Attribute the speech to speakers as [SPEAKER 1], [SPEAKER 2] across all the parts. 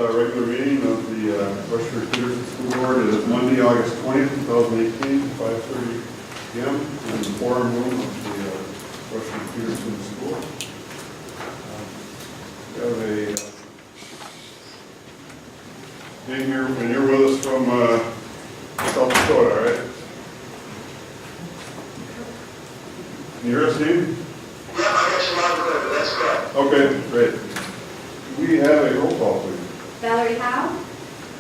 [SPEAKER 1] regular meeting of the Western Peterson School Board is Monday, August 20th, 2018, 5:30 p.m. in the forum room of the Western Peterson School. We have a name here, and you're with us from South Dakota, right? Can you hear us, Steve?
[SPEAKER 2] Yeah, I got you loud and clear, but that's correct.
[SPEAKER 1] Okay, great. We have a roll call, please.
[SPEAKER 3] Valerie Howe,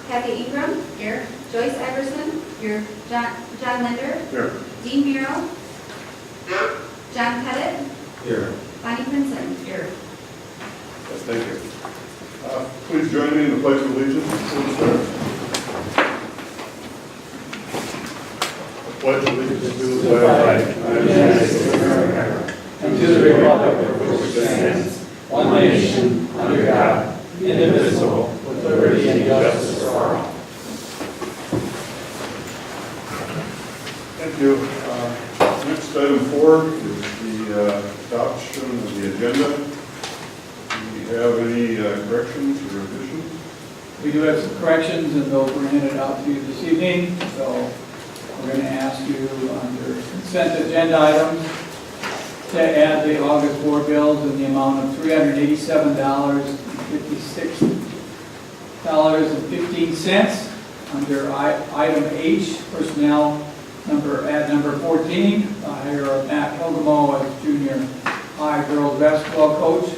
[SPEAKER 3] Kathy Ingram, here. Joyce Everson, here. John Linder,
[SPEAKER 1] Here.
[SPEAKER 3] Dean Miro,
[SPEAKER 2] Here.
[SPEAKER 3] John Pettit,
[SPEAKER 1] Here.
[SPEAKER 3] Bonnie Pinson, here.
[SPEAKER 1] Yes, thank you. Please join me in the pledge of allegiance. Please start. I pledge allegiance to the flag of the United States of America
[SPEAKER 4] and to the republic for which it stands, one nation, under God, indivisible, with liberty and justice for all.
[SPEAKER 1] Thank you. Next, item 4 is the adoption of the agenda. Do we have any corrections or additions?
[SPEAKER 4] We do have some corrections, and those were handed out to you this evening, so we're going to ask you under consent agenda items to add the August board bills in the amount of $387.15. Under item H, personnel, add number 14, hire of Matt Hilgamo as junior high girls basketball coach.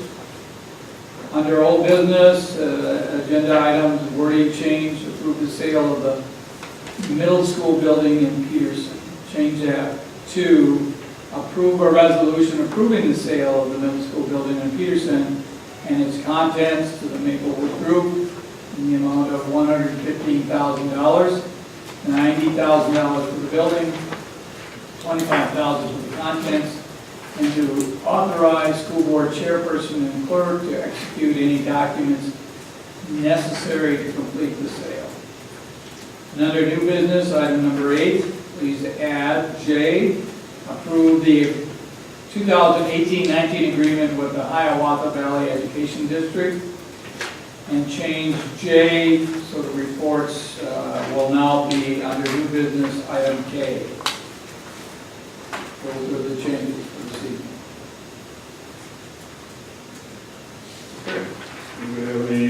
[SPEAKER 4] Under old business, agenda items, wording change, approve the sale of the middle school building in Peterson. Change that to approve a resolution approving the sale of the middle school building in Peterson and its contents to the Maplewood Group in the amount of $115,000, $90,000 for the building, $25,000 for the contents, and to authorize school board chairperson and clerk to execute any documents necessary to complete the sale. And under new business, item number 8, please add J, approve the 2018-19 agreement with the Hiawatha Valley Education District, and change J so the reports will now be under new business item K. Those are the changes for this evening.
[SPEAKER 1] Okay. Do we have any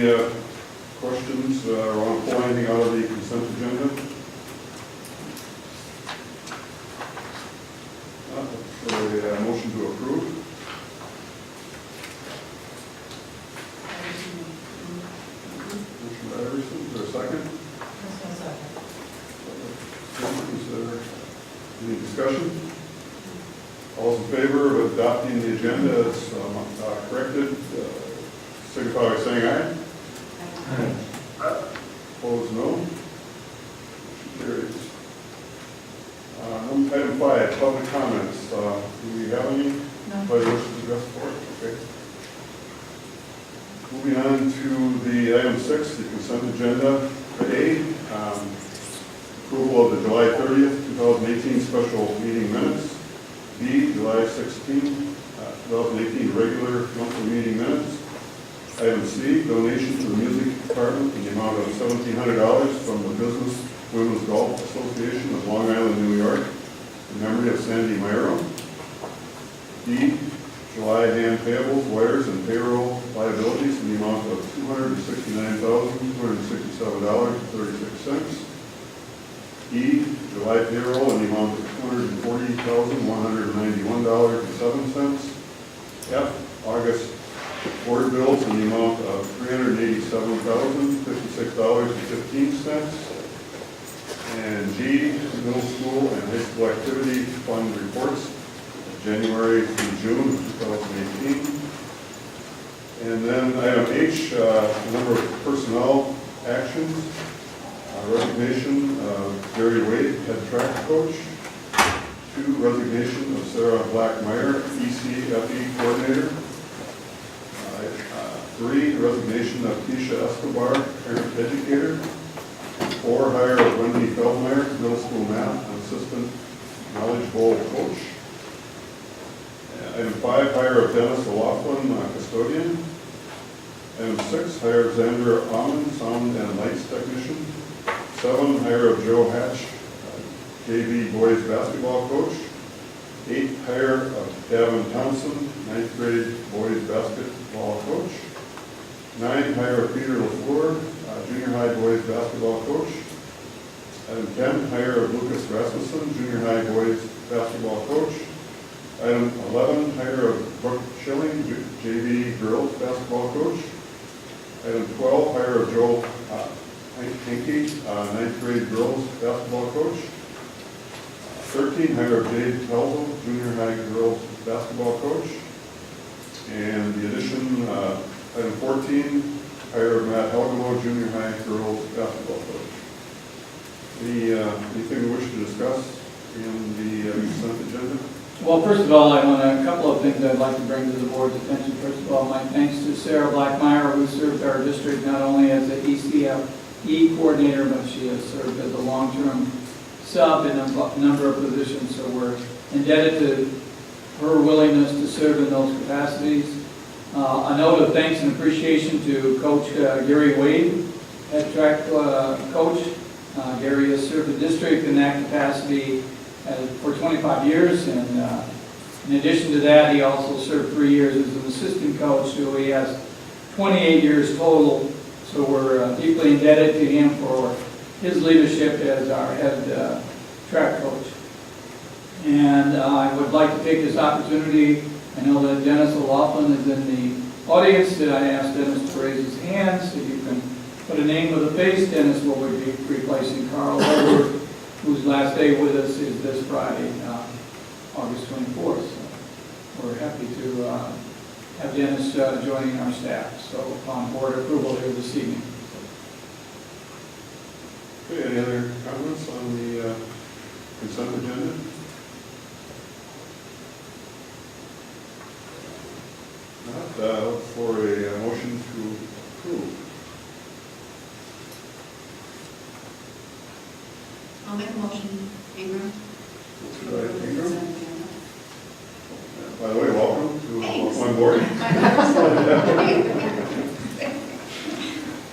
[SPEAKER 1] questions or want to pull anything out of the consent agenda? So a motion to approve. Motion by Everson, is there a second? Is there any discussion? All those in favor of adopting the agenda as corrected, signify by saying aye. Opposed, no. Motion carries. Item 5, public comments. Do we have any? No. Anybody wish to address the board? Okay. Moving on to the item 6, the consent agenda. A, approval of the July 30th, 2018 special meeting minutes. B, July 16, 2018 regular monthly meeting minutes. Item C, donation to the music department in the amount of $1,700 from the Business Women's Golf Association of Long Island, New York, in memory of Sandy Myro. D, July hand payables, wires, and payroll liabilities in the amount of $269,267.36. E, July payroll in the amount of $240,191.07. F, August board bills in the amount of $387,056.15. And G, middle school and high school activity fund reports, January through June of 2018. And then item H, a number of personnel actions. Resignation of Gary Wade, head track coach. 2, resignation of Sarah Blackmeyer, ECFE coordinator. 3, resignation of Keisha Escobar, parent educator. 4, hire of Wendy Feldmeyer, middle school math assistant, knowledge bowl coach. Item 5, hire of Dennis O'Loughlin, custodian. Item 6, hire Xander Almond, sound and lights technician. 7, hire of Joe Hatch, JV boys basketball coach. 8, hire of Gavin Thompson, 9th grade boys basketball coach. 9, hire of Peter LaFleur, junior high boys basketball coach. Item 10, hire of Lucas Rasmussen, junior high boys basketball coach. Item 11, hire of Brooke Schilling, JV girls basketball coach. Item 12, hire of Joel Henke, 9th grade girls basketball coach. 13, hire of Jade Pelzel, junior high girls basketball coach. And the addition, item 14, hire of Matt Helgamo, junior high girls basketball coach. Anything we wish to discuss in the consent agenda?
[SPEAKER 4] Well, first of all, I want a couple of things I'd like to bring to the board's attention. First of all, my thanks to Sarah Blackmeyer, who served our district not only as the ECFE coordinator, but she has served as a long-term sub in a number of positions. So we're indebted to her willingness to serve in those capacities. A note of thanks and appreciation to Coach Gary Wade, head track coach. Gary has served the district in that capacity for 25 years, and in addition to that, he also served 3 years as an assistant coach, so he has 28 years total. So we're deeply indebted to him for his leadership as our head track coach. And I would like to take this opportunity, I know that Dennis O'Loughlin is in the audience, that I asked Dennis to raise his hand so you can put a name with a face. Dennis will be replacing Carl Edward, whose last day with us is this Friday, August 24th. So we're happy to have Dennis joining our staff, so upon board approval here this evening.
[SPEAKER 1] Okay, any other comments on the consent agenda? Not, look for a motion to approve.
[SPEAKER 5] I'll make a motion, Ingram.
[SPEAKER 1] Right, Ingram? By the way, welcome to
[SPEAKER 5] Thanks.
[SPEAKER 1] my board.
[SPEAKER 5] My daughter's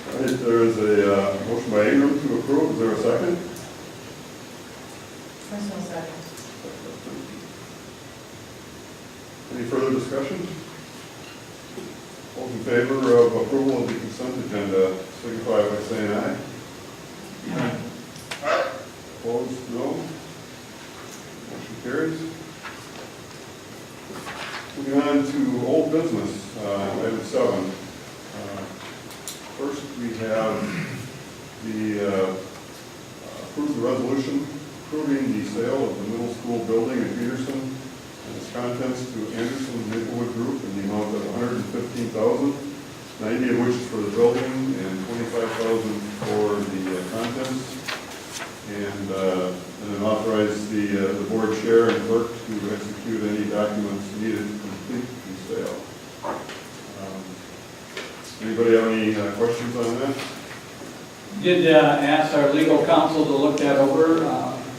[SPEAKER 1] All right, there is a motion by Ingram to approve. Is there a second?
[SPEAKER 5] Personal second.
[SPEAKER 1] Any further discussion? All in favor of approval of the consent agenda, signify by saying aye.
[SPEAKER 2] Aye.
[SPEAKER 1] Opposed, no. Motion carries. Moving on to old business, item 7. First, we have the approved resolution approving the sale of the middle school building in Peterson and its contents to Anderson Maplewood Group in the amount of $115,000, $90,000 of which is for the building and $25,000 for the contents. And then authorize the board chair and clerk to execute any documents needed to complete the sale. Anybody have any questions on that?
[SPEAKER 4] Did ask our legal counsel to look that over.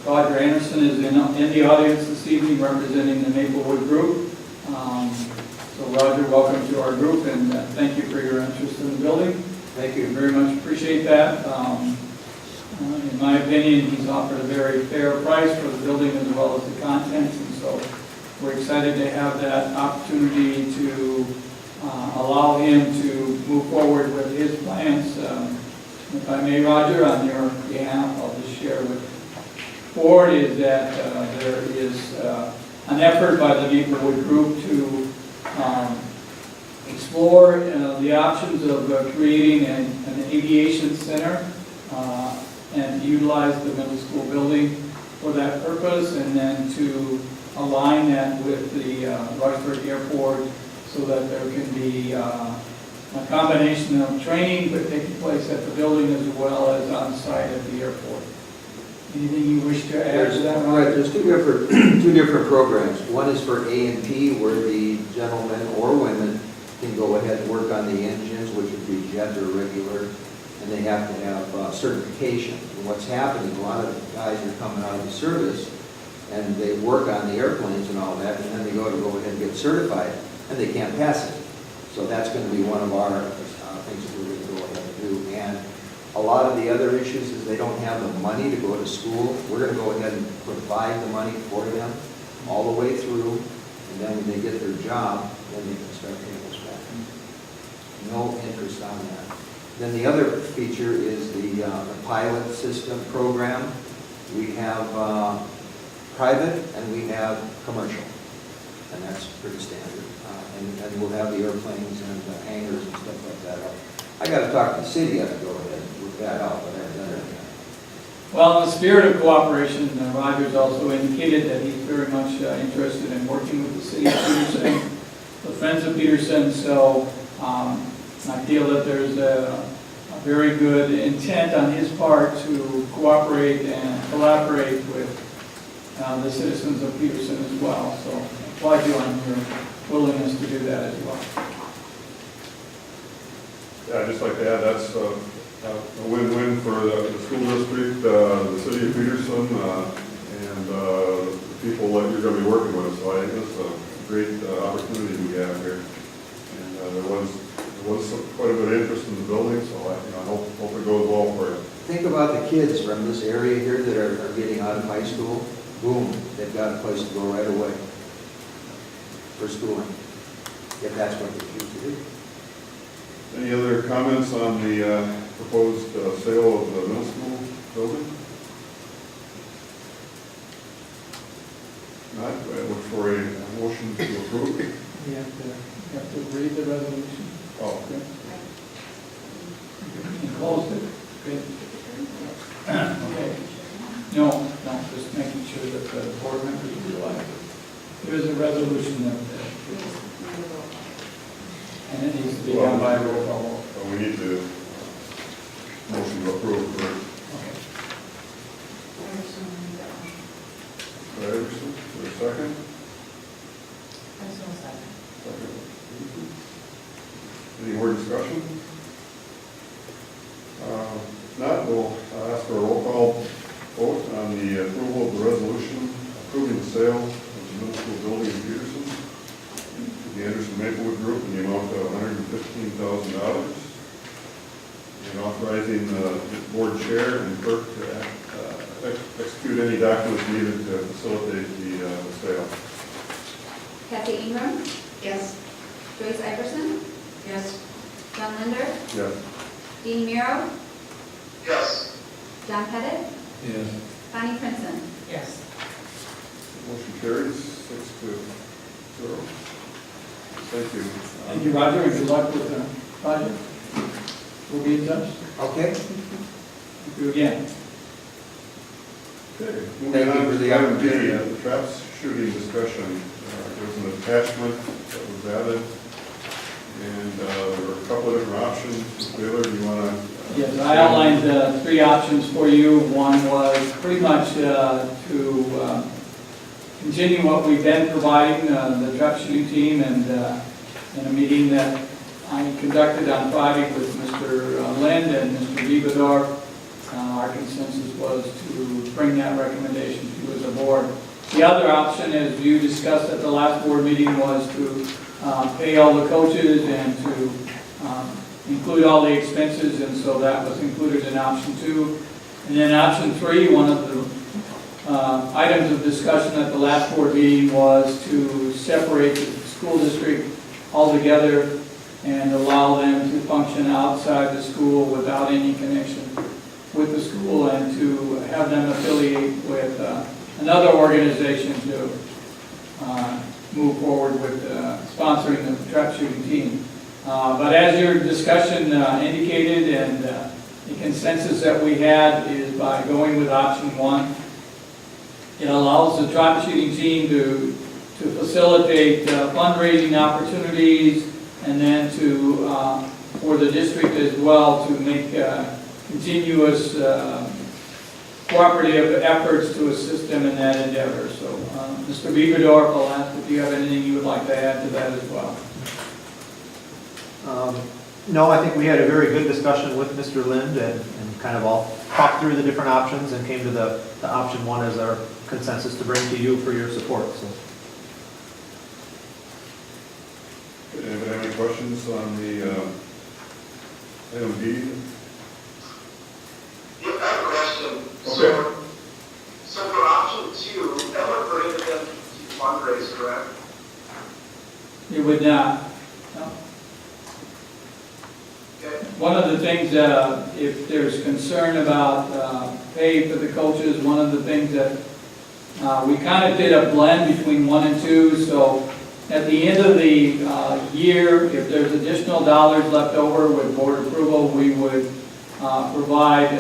[SPEAKER 4] Roger Anderson is in the audience this evening representing the Maplewood Group. So Roger, welcome to our group, and thank you for your interest in the building.
[SPEAKER 6] Thank you.
[SPEAKER 4] Very much appreciate that. In my opinion, he's offered a very fair price for the building as well as the contents, and so we're excited to have that opportunity to allow him to move forward with his plans. If I may, Roger, on your behalf, I'll just share with the board is that there is an effort by the Maplewood Group to explore the options of creating an aviation center and utilize the middle school building for that purpose, and then to align that with the Rushford Airport so that there can be a combination of training but taking place at the building as well as on site at the airport. Anything you wish to add to that?
[SPEAKER 6] All right, there's two different programs. One is for A&P, where the gentlemen or women can go ahead and work on the engines, which would be jet or regular, and they have to have certification. And what's happening, a lot of guys are coming out of the service, and they work on the airplanes and all that, and then they go ahead and get certified, and they can't pass it. So that's going to be one of our things that we're going to go ahead and do. And a lot of the other issues is they don't have the money to go to school. We're going to go ahead and provide the money for them all the way through, and then when they get their job, then they can start paying us back. No interest on that. Then the other feature is the pilot system program. We have private and we have commercial, and that's pretty standard. And we'll have the airplanes and the hangars and stuff like that up. I got to talk to the city, I have to go ahead and work that out, but I haven't done it yet.
[SPEAKER 4] Well, in the spirit of cooperation, Roger's also indicated that he's very much interested in working with the city of Peterson, the Friends of Peterson, so I feel that there's a very good intent on his part to cooperate and collaborate with the citizens of Peterson as well. So I applaud you on your willingness to do that as well.
[SPEAKER 1] Yeah, I'd just like to add, that's a win-win for the school district, the city of Peterson, and the people that you're going to be working with. So I think it's a great opportunity we have here. And there was quite a bit of interest in the building, so I hope it goes well for you.
[SPEAKER 6] Think about the kids from this area here that are getting out of high school. Boom, they've got a place to go right away for schooling, if that's what they choose to do.
[SPEAKER 1] Any other comments on the proposed sale of the middle school building? Not, I look for a motion to approve.
[SPEAKER 4] You have to read the resolution.
[SPEAKER 1] Oh,
[SPEAKER 4] Okay. You closed it. Good. Okay. No, just making sure that the board members realize there is a resolution that, and it needs to be done by roll call.
[SPEAKER 1] we need to motion to approve first.
[SPEAKER 4] Okay.
[SPEAKER 1] Iverson, for a second?
[SPEAKER 5] Second.
[SPEAKER 1] Second. Any more discussion? If not, we'll ask for a roll call vote on the approval of the resolution approving the sale of the middle school building in Peterson to the Anderson Maplewood Group in the amount of $115,000, and authorizing the board chair and clerk to execute any documents needed to facilitate the sale.
[SPEAKER 3] Kathy Ingram,
[SPEAKER 5] Yes.
[SPEAKER 3] Joyce Iverson,
[SPEAKER 5] Yes.
[SPEAKER 3] John Linder,
[SPEAKER 1] Yes.
[SPEAKER 3] Dean Miro,
[SPEAKER 2] Yes.
[SPEAKER 3] John Pettit,
[SPEAKER 1] Yes.
[SPEAKER 3] Bonnie Princeton.
[SPEAKER 5] Yes.
[SPEAKER 1] Motion carries 6-0. Thank you.
[SPEAKER 4] Thank you, Roger, and good luck with the project. We'll be in touch.
[SPEAKER 6] Okay?
[SPEAKER 4] Thank you again.
[SPEAKER 1] Okay,
[SPEAKER 6] Thank
[SPEAKER 1] moving
[SPEAKER 6] you
[SPEAKER 1] on
[SPEAKER 6] for
[SPEAKER 1] to
[SPEAKER 6] the
[SPEAKER 1] item D,
[SPEAKER 6] opportunity.
[SPEAKER 1] the traps shooting discussion. There's an attachment that was added, and there were a couple of different options. Mr. Baylor, do you want to?
[SPEAKER 4] Yes, I outlined 3 options for you. One was pretty much to continue what we've been providing, the trap shooting team, and in a meeting that I conducted on Friday with Mr. Lind and Mr. Vivador, our consensus was to bring that recommendation to you as a board. The other option, as you discussed at the last board meeting, was to pay all the coaches and to include all the expenses, and so that was included in option 2. And then option 3, one of the items of discussion at the last board meeting was to separate the school district altogether and allow them to function outside the school without any connection with the school, and to have them affiliate with another organization to move forward with sponsoring the trap shooting team. But as your discussion indicated, and the consensus that we had is by going with option 1. It allows the trap shooting team to facilitate fundraising opportunities, and then to for the district as well to make continuous cooperative efforts to assist them in that endeavor. So, Mr. Bieberdorf, I'll ask if you have anything you would like to add to that as well.
[SPEAKER 7] No, I think we had a very good discussion with Mr. Lind and kind of all talked through the different options and came to the option 1 as our consensus to bring to you for your support. So.
[SPEAKER 1] Anybody have any questions on the Item D,
[SPEAKER 2] Yeah, I have a question.
[SPEAKER 1] Okay.
[SPEAKER 2] So for option 2, that would prohibit them to fundraise, correct?
[SPEAKER 4] It would not. No.
[SPEAKER 2] Okay.
[SPEAKER 4] One of the things, if there's concern about pay for the coaches, one of the things that we kind of did a blend between 1 and 2. So at the end of the year, if there's additional dollars left over with board approval, we would provide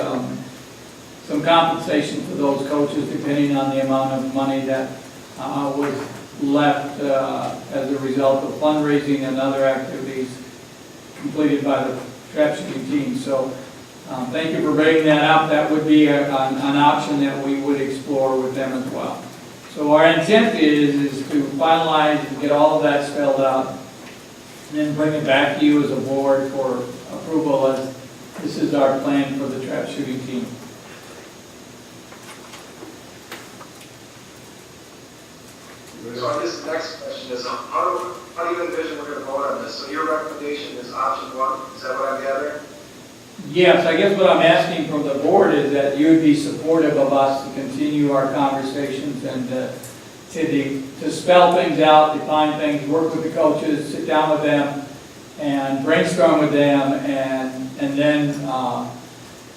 [SPEAKER 4] some compensation for those coaches depending on the amount of money that was left as a result of fundraising and other activities completed by the trap shooting team. So thank you for bringing that up. That would be an option that we would explore with them as well. So our intent is to finalize and get all of that spelled out and then bring it back to you as a board for approval as this is our plan for the trap shooting team.
[SPEAKER 2] So I guess the next question is, how do you envision we're going to vote on this? So your recommendation is option 1, is that what I'm gathering?
[SPEAKER 4] Yes, I guess what I'm asking from the board is that you would be supportive of us to continue our conversations and to spell things out, define things, work with the coaches, sit down with them, and brainstorm with them, and then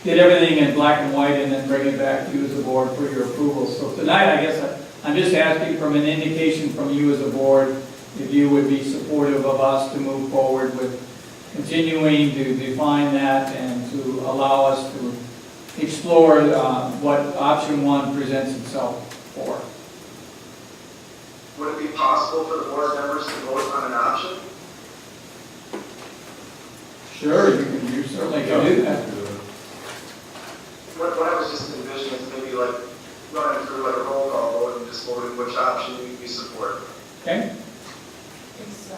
[SPEAKER 4] get everything in black and white, and then bring it back to you as a board for your approval. So tonight, I guess I'm just asking from an indication from you as a board if you would be supportive of us to move forward with continuing to define that and to allow us to explore what option 1 presents itself for.
[SPEAKER 2] Would it be possible for the board members to vote on an option?
[SPEAKER 4] Sure, you certainly can do that.
[SPEAKER 2] What I was just envisioning is maybe like running through like a roll call vote and just voting which option you support.
[SPEAKER 4] Okay?
[SPEAKER 8] It's,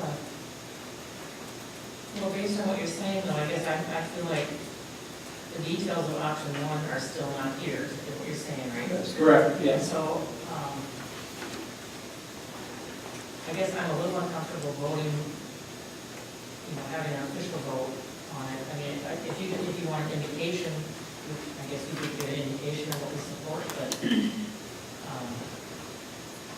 [SPEAKER 8] well, based on what you're saying, though, I guess I feel like the details of option 1 are still not here, is what you're saying, right?
[SPEAKER 4] That's correct,
[SPEAKER 8] And
[SPEAKER 4] yes.
[SPEAKER 8] so, I guess I'm a little uncomfortable voting, having an official vote on it. I mean, if you want an indication, I guess we could get an indication of what we support, but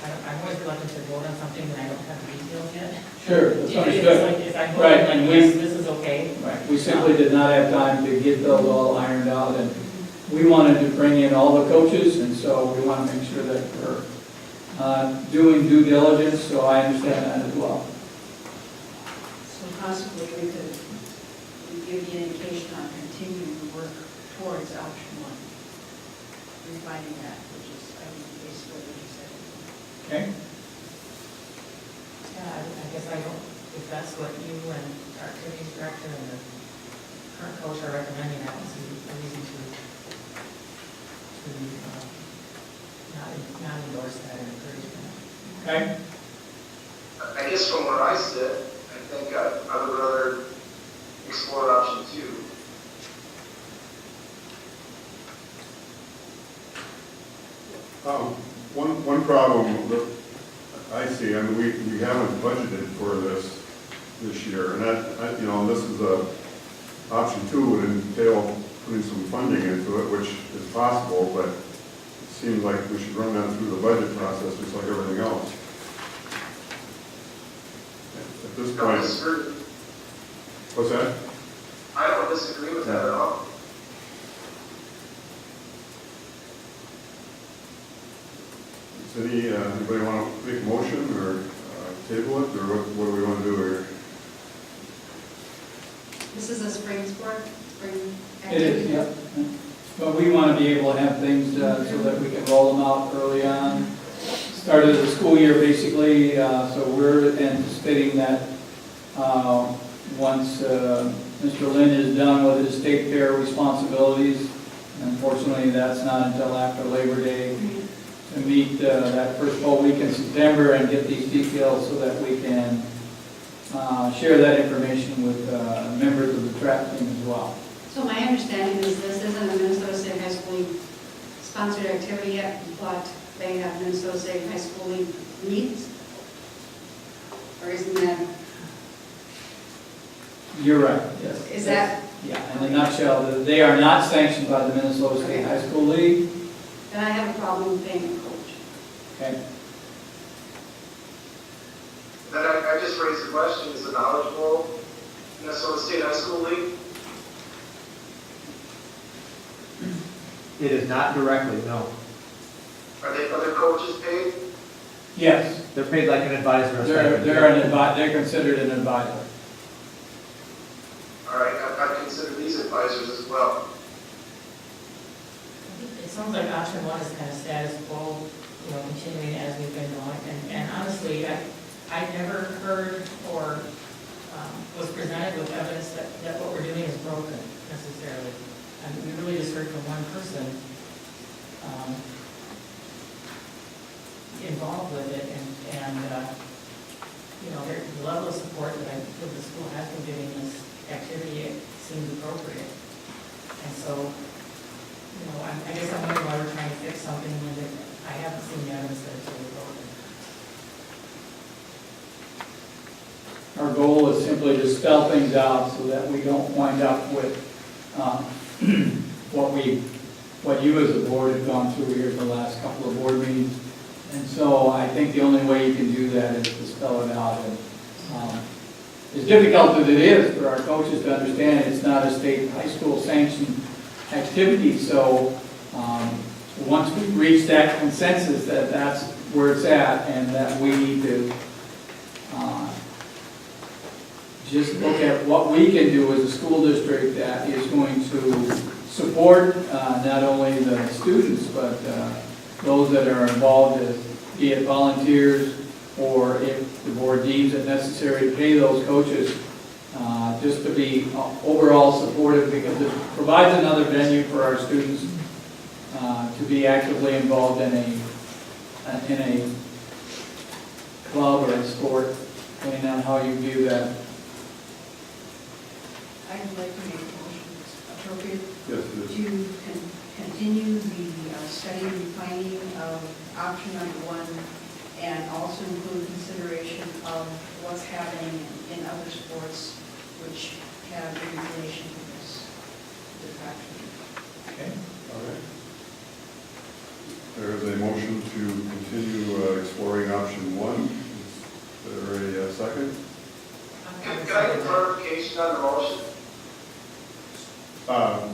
[SPEAKER 8] I'm always reluctant to vote on something that I don't have the details yet.
[SPEAKER 4] Sure, that's
[SPEAKER 8] It's
[SPEAKER 4] understood.
[SPEAKER 8] like, if I vote,
[SPEAKER 4] Right,
[SPEAKER 8] like,
[SPEAKER 4] and
[SPEAKER 8] yes, this is okay.
[SPEAKER 4] Right, we simply did not have time to get those all ironed out, and we wanted to bring in all the coaches, and so we want to make sure that we're doing due diligence, so I understand that as well.
[SPEAKER 5] So possibly we could give the indication on continuing to work towards option 1, refining that, which is, I think, basically what you said.
[SPEAKER 4] Okay?
[SPEAKER 8] Yeah, I guess I don't, if that's what you and our activities director and the current coach are recommending, I don't see a reason to not endorse that and encourage that.
[SPEAKER 4] Okay?
[SPEAKER 2] I guess from where I sit, I think I would rather explore option 2.
[SPEAKER 1] one problem that I see, I mean, we haven't budgeted for this year, and that, this is option 2 would entail putting some funding into it, which is possible, but it seems like we should run that through the budget process just like everything else. At this
[SPEAKER 2] Don't
[SPEAKER 1] point,
[SPEAKER 2] disagree.
[SPEAKER 1] what's that?
[SPEAKER 2] I don't disagree with that at all.
[SPEAKER 1] Does anybody want to make a motion or table it, or what do we want to do here?
[SPEAKER 5] This is a spring sport, spring
[SPEAKER 4] It is,
[SPEAKER 5] activity.
[SPEAKER 4] yep. But we want to be able to have things so that we can roll them out early on. Start of the school year, basically, so we're anticipating that once Mr. Lynn is done with his state fair responsibilities, unfortunately, that's not until after Labor Day, to meet that first full week in September and get these details so that we can share that information with members of the trap team as well.
[SPEAKER 5] So my understanding is this isn't a Minnesota State High School League sponsored activity yet, but they have Minnesota State High School League meets? Or isn't that?
[SPEAKER 4] You're right, yes.
[SPEAKER 5] Is that,
[SPEAKER 4] Yeah, in a nutshell, they are not sanctioned by the Minnesota State High School League.
[SPEAKER 5] then I have a problem with paying a coach.
[SPEAKER 4] Okay.
[SPEAKER 2] Then I just raised the question, is the Knowledge Bowl Minnesota State High School League?
[SPEAKER 7] It is not directly, no.
[SPEAKER 2] Are their coaches paid?
[SPEAKER 4] Yes,
[SPEAKER 7] They're paid like an advisor. or
[SPEAKER 4] they're,
[SPEAKER 7] stipend.
[SPEAKER 4] they're considered an advisor.
[SPEAKER 2] All right, I consider these advisors as well.
[SPEAKER 8] It sounds like option one is kind of status quo, continuing as we've been going. And honestly, I never heard or was presented with evidence that what we're doing is broken necessarily. And we really just heard from one person involved with it, and the level of support that I feel the school has been giving this activity, it seems appropriate. And so, I guess I'm wondering why we're trying to fix something when I haven't seen the evidence that it's really broken.
[SPEAKER 4] Our goal is simply to spell things out so that we don't wind up with what you as a board have gone through here the last couple of board meetings. And so I think the only way you can do that is to spell it out. And as difficult as it is for our coaches to understand, it's not a state high school sanctioned activity. So once we reach that consensus that that's where it's at and that we need to just look at what we can do as a school district that is going to support not only the students, but those that are involved, be it volunteers, or if the board deems it necessary to pay those coaches, just to be overall supportive, because it provides another venue for our students to be actively involved in a club or a sport, depending on how you view that.
[SPEAKER 5] I would like to make a motion that's appropriate
[SPEAKER 1] Yes, it is.
[SPEAKER 5] to continue the study and refining of option number one, and also include consideration of what's happening in other sports which have a relation to this attraction.
[SPEAKER 4] Okay.
[SPEAKER 1] All right. There is a motion to continue exploring option one. Is there a second?
[SPEAKER 2] Can I get clarification on the motion?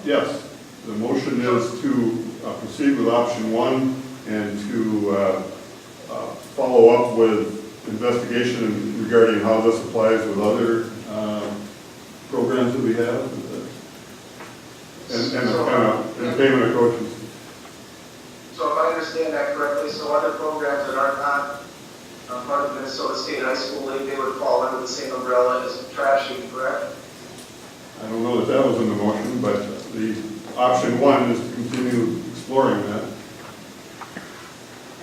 [SPEAKER 1] Yes, the motion is to proceed with option one and to follow up with investigation regarding how this applies with other programs that we have and payment of coaches.
[SPEAKER 2] So if I understand that correctly, so other programs that are not part of the Minnesota State High School League, they would fall under the same umbrella as trash league, correct?
[SPEAKER 1] I don't know that that was in the motion, but the option one is to continue exploring that.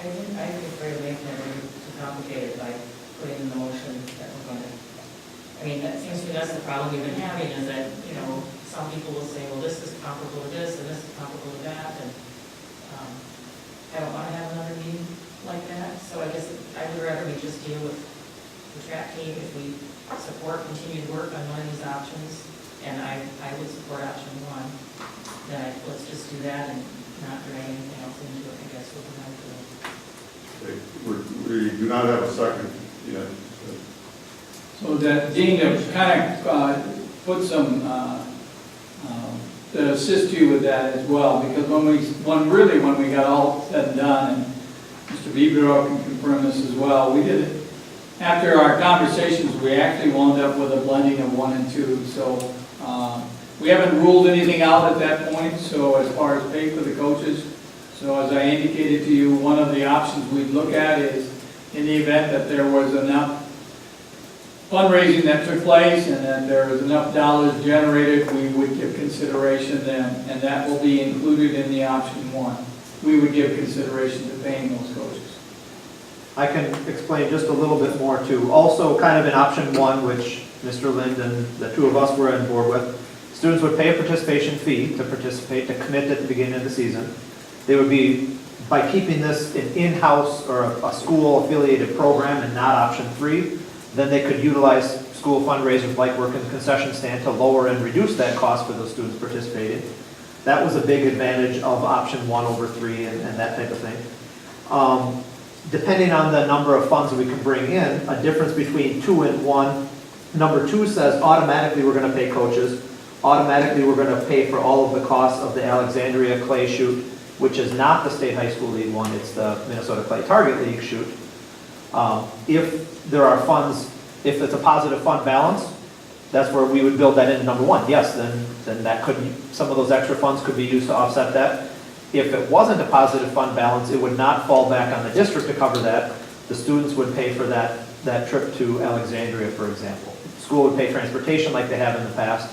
[SPEAKER 8] I think we're making it really too complicated by putting in the motion that we're going to, that seems to me that's the problem we've been having, is that, some people will say, well, this is comparable to this, and this is comparable to that, and I don't want to have another meeting like that, so I guess I would rather we just deal with the track team if we support continued work on one of these options, and I would support option one, then let's just do that and not drag anything else into it, I guess, we'll go to
[SPEAKER 1] We do not have a second yet.
[SPEAKER 4] So that, Dean, to kind of put some, to assist you with that as well, because when we got all said and done, and Mr. Bieber can confirm this as well, we did it, after our conversations, we actually wound up with a blending of 1 and 2, so we haven't ruled anything out at that point, so as far as pay for the coaches, so as I indicated to you, one of the options we'd look at is in the event that there was enough fundraising that took place and that there was enough dollars generated, we would give consideration then, and that will be included in the option one. We would give consideration to paying those coaches.
[SPEAKER 7] I can explain just a little bit more too. Also, kind of in option one, which Mr. Lind and the two of us were on board with, students would pay a participation fee to participate, to commit at the beginning of the season. They would be, by keeping this an in-house or a school-affiliated program and not option three, then they could utilize school fundraisers like working the concession stand to lower and reduce that cost for those students participating. That was a big advantage of option 1 over 3 and that type of thing. Depending on the number of funds that we can bring in, a difference between 2 and 1. Number 2 says automatically we're going to pay coaches. Automatically we're going to pay for all of the costs of the Alexandria Clay Shoot, which is not the State High School League one, it's the Minnesota Clay Target League shoot. If there are funds, if it's a positive fund balance, that's where we would build that into number 1. Yes, then that could, some of those extra funds could be used to offset that. If it wasn't a positive fund balance, it would not fall back on the district to cover that. The students would pay for that trip to Alexandria, for example. The school would pay transportation like they have in the past,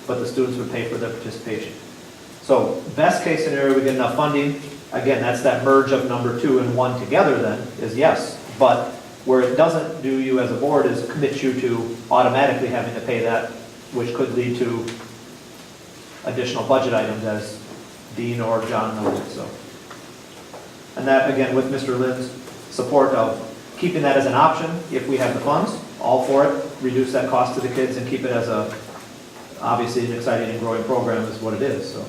[SPEAKER 7] but the students would pay for their participation. So best case scenario, we get enough funding. Again, that's that merge of number 2 and 1 together then, is yes. But where it doesn't do you as a board is commit you to automatically having to pay that, which could lead to additional budget items as Dean or John noted, so. And that, again, with Mr. Lynn's support of keeping that as an option, if we have the funds, all for it, reduce that cost to the kids and keep it as a, obviously an exciting and growing program is what it is, so.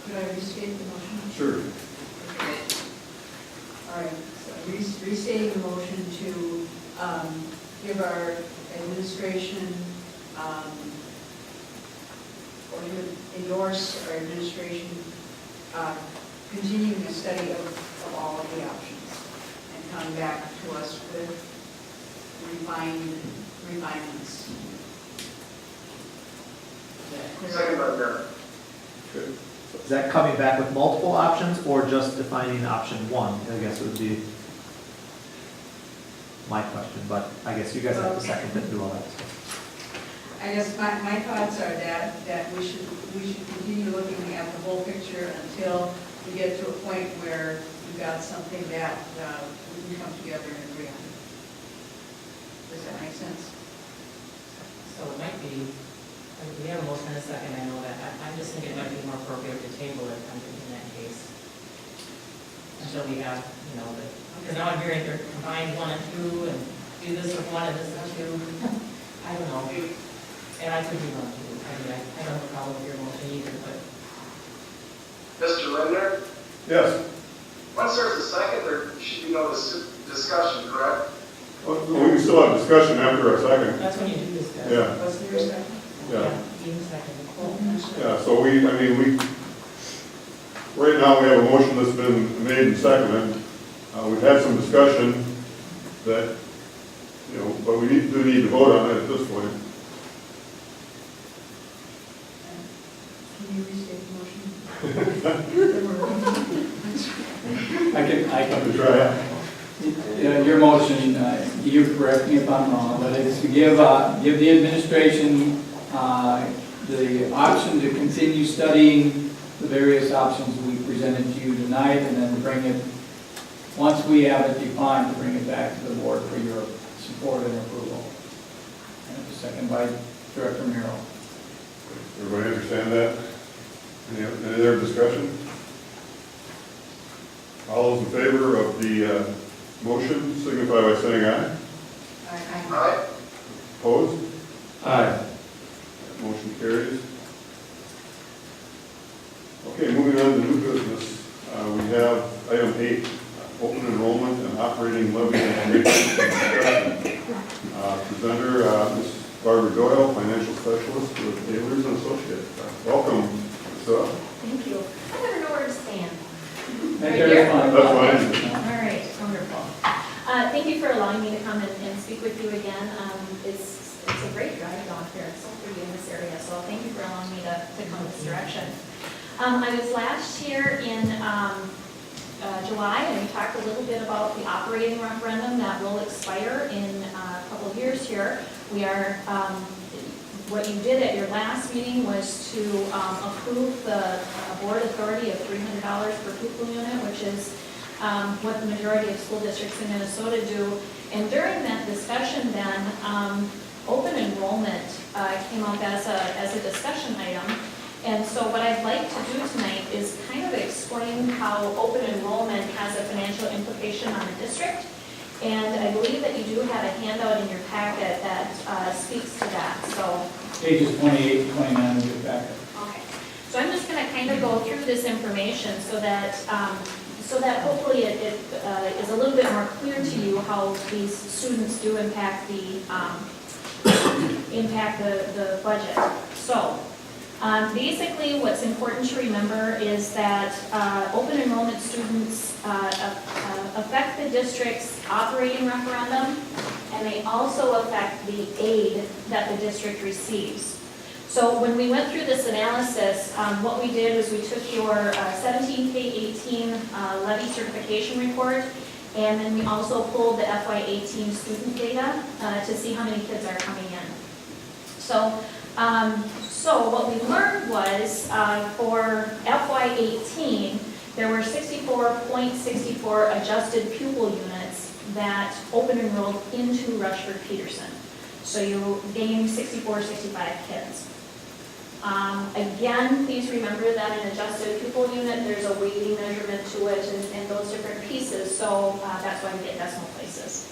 [SPEAKER 5] Could I restate the motion?
[SPEAKER 1] Sure.
[SPEAKER 5] All right, so restating the motion to give our administration, or to endorse our administration continuing the study of all of the options and come back to us with refinements. Is that clear?
[SPEAKER 2] Second by Mayor.
[SPEAKER 1] Okay.
[SPEAKER 7] Is that coming back with multiple options or just defining option 1? I guess it would be my question, but I guess you guys have to second it and do all that stuff.
[SPEAKER 5] I guess my thoughts are that we should continue looking at the whole picture until we get to a point where we've got something that we can come together and agree on. Does that make sense?
[SPEAKER 8] So it might be, I mean, we have a motion in a second, I know that, I'm just thinking it might be more appropriate to table it, I'm thinking in that case. Until we have, you know, because now I'm hearing they're combine 1 and 2, and do this with 1 and this with 2. I don't know, and I could be wrong too, I mean, I don't have a problem with your motion either, but.
[SPEAKER 2] Mr. Linder,
[SPEAKER 1] Yes.
[SPEAKER 2] once there's a second, there should be no discussion, correct?
[SPEAKER 1] Well, we can still have discussion after our second.
[SPEAKER 8] That's when you do discuss.
[SPEAKER 1] Yeah.
[SPEAKER 5] Was there a second?
[SPEAKER 1] Yeah.
[SPEAKER 8] Even second.
[SPEAKER 1] Yeah, so right now we have a motion that's been made and seconded. We've had some discussion that, you know, but we do need to vote on it at this point.
[SPEAKER 5] Can you restate the motion?
[SPEAKER 4] I can
[SPEAKER 1] Try.
[SPEAKER 4] Your motion, you correct me if I'm wrong, but it's to give the administration the option to continue studying the various options we presented to you tonight, and then bring it, once we have it defined, to bring it back to the board for your support and approval. And a second by Director Miro.
[SPEAKER 1] Everybody understand that? Any other discussion? All those in favor of the motion signify by saying aye.
[SPEAKER 2] Aye.
[SPEAKER 1] Opposed? Aye. Motion carries. Okay, moving on to new business. We have item 8, open enrollment and operating levy information discussion. Presenter, Ms. Barbara Doyle, financial specialist with Taylors and Associates. Welcome, Ms.
[SPEAKER 9] Thank you. I never know where to stand.
[SPEAKER 4] Right there, fine.
[SPEAKER 1] That's fine.
[SPEAKER 9] All right, wonderful. Thank you for allowing me to come and speak with you again. It's a great drive down here. It's so pretty in this area, so thank you for allowing me to come this direction. I was last here in July, and we talked a little bit about the operating referendum that will expire in a couple of years here. We are, what you did at your last meeting was to approve the board authority of $300 per pupil unit, which is what the majority of school districts in Minnesota do. And during that discussion then, open enrollment came up as a discussion item. And so what I'd like to do tonight is kind of explain how open enrollment has a financial implication on the district, And I believe that you do have a handout in your packet that speaks to that, so.
[SPEAKER 4] Pages 28 and 29 of your packet.
[SPEAKER 9] Okay, so I'm just going to kind of go through this information so that hopefully it is a little bit more clear to you how these students do impact the budget. So basically what's important to remember is that open enrollment students affect the district's operating referendum, and they also affect the aid that the district receives. So when we went through this analysis, what we did was we took your 17K18 levy certification report, and then we also pulled the FY18 student data to see how many kids are coming in. So what we learned was for FY18, there were 64.64 adjusted pupil units that open enrolled into Rushford-Peterson. So you gained 65 kids. Again, please remember that an adjusted pupil unit, there's a weighting measurement to it and those different pieces, so that's why we get decimal places.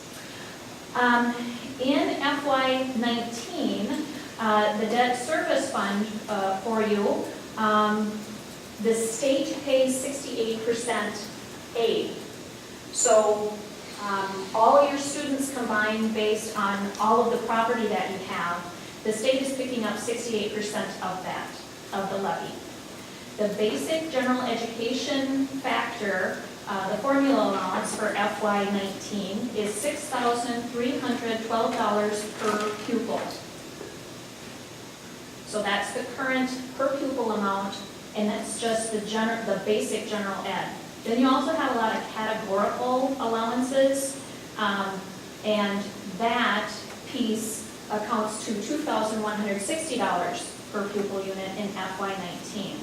[SPEAKER 9] In FY19, the debt service fund for you, the state pays 68% aid. So all your students combined based on all of the property that you have, the state is picking up 68% of that, of the levy. The basic general education factor, the formula allowance for FY19 is $6,312 per pupil. So that's the current per pupil amount, and that's just the basic general ed. Then you also have a lot of categorical allowances, and that piece accounts to $2,160 per pupil unit in FY19.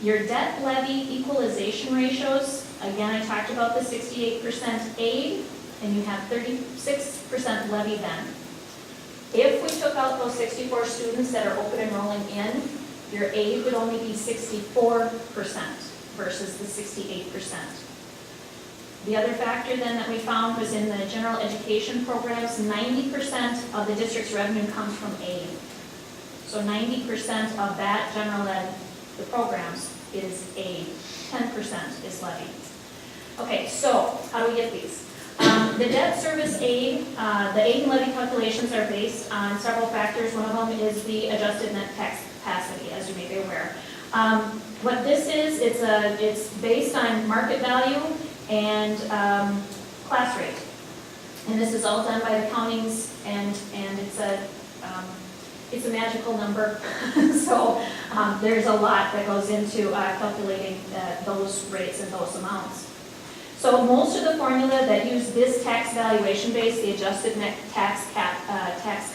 [SPEAKER 9] Your debt levy equalization ratios, again, I talked about the 68% aid, and you have 36% levy then. If we took out those 64 students that are open enrolling in, your aid would only be 64% versus the 68%. The other factor then that we found was in the general education programs, 90% of the district's revenue comes from aid. So 90% of that general ed, the programs, is aid. 10% is levy. Okay, so how do we get these? The debt service aid, the aid and levy calculations are based on several factors. One of them is the adjusted net tax capacity, as you may be aware. What this is, it's based on market value and class rate. And this is all done by the counties, and it's a magical number. So there's a lot that goes into calculating those rates and those amounts. So most of the formula that use this tax valuation base, the adjusted net tax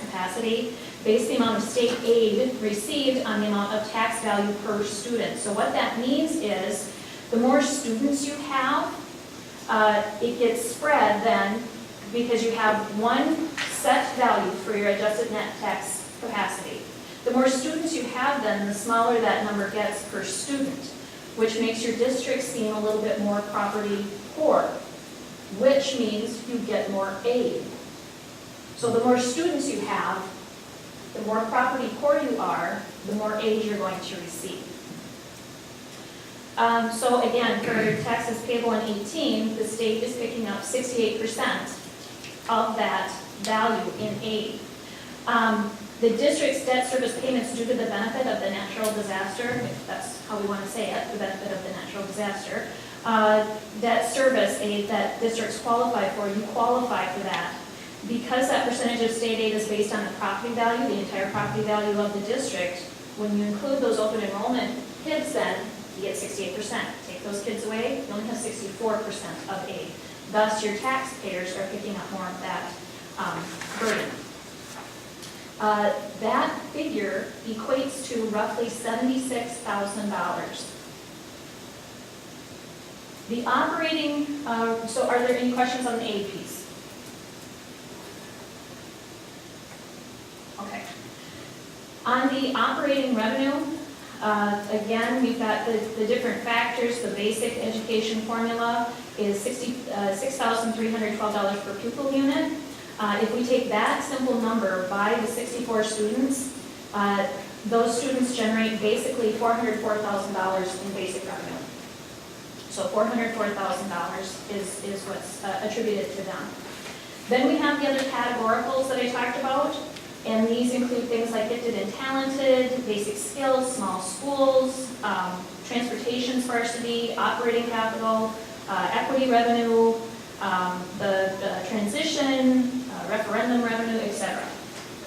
[SPEAKER 9] capacity, base the amount of state aid received on the amount of tax value per student. So what that means is the more students you have, it gets spread then because you have one set value for your adjusted net tax capacity. The more students you have then, the smaller that number gets per student, which makes your district seem a little bit more property poor, which means you get more aid. So the more students you have, the more property poor you are, the more aid you're going to receive. So again, for taxes payable in 18, the state is picking up 68% of that value in aid. The district's debt service payments due to the benefit of the natural disaster, if that's how we want to say it, the benefit of the natural disaster, debt service aid that districts qualify for, you qualify for that. Because that percentage of state aid is based on the property value, the entire property value of the district, when you include those open enrollment kids then, you get 68%. Take those kids away, you only have 64% of aid. Thus, your taxpayers are picking up more of that burden. That figure equates to roughly $76,000. The operating, so are there any questions on the aid piece? Okay. On the operating revenue, again, we've got the different factors, the basic education formula, is $6,312 per pupil unit. If we take that simple number by the 64 students, those students generate basically $404,000 in basic revenue. So $404,000 is what's attributed to them. Then we have the other categoricals that I talked about, and these include things like gifted and talented, basic skills, small schools, transportation sparsity, operating capital, equity revenue, the transition, referendum revenue, etc.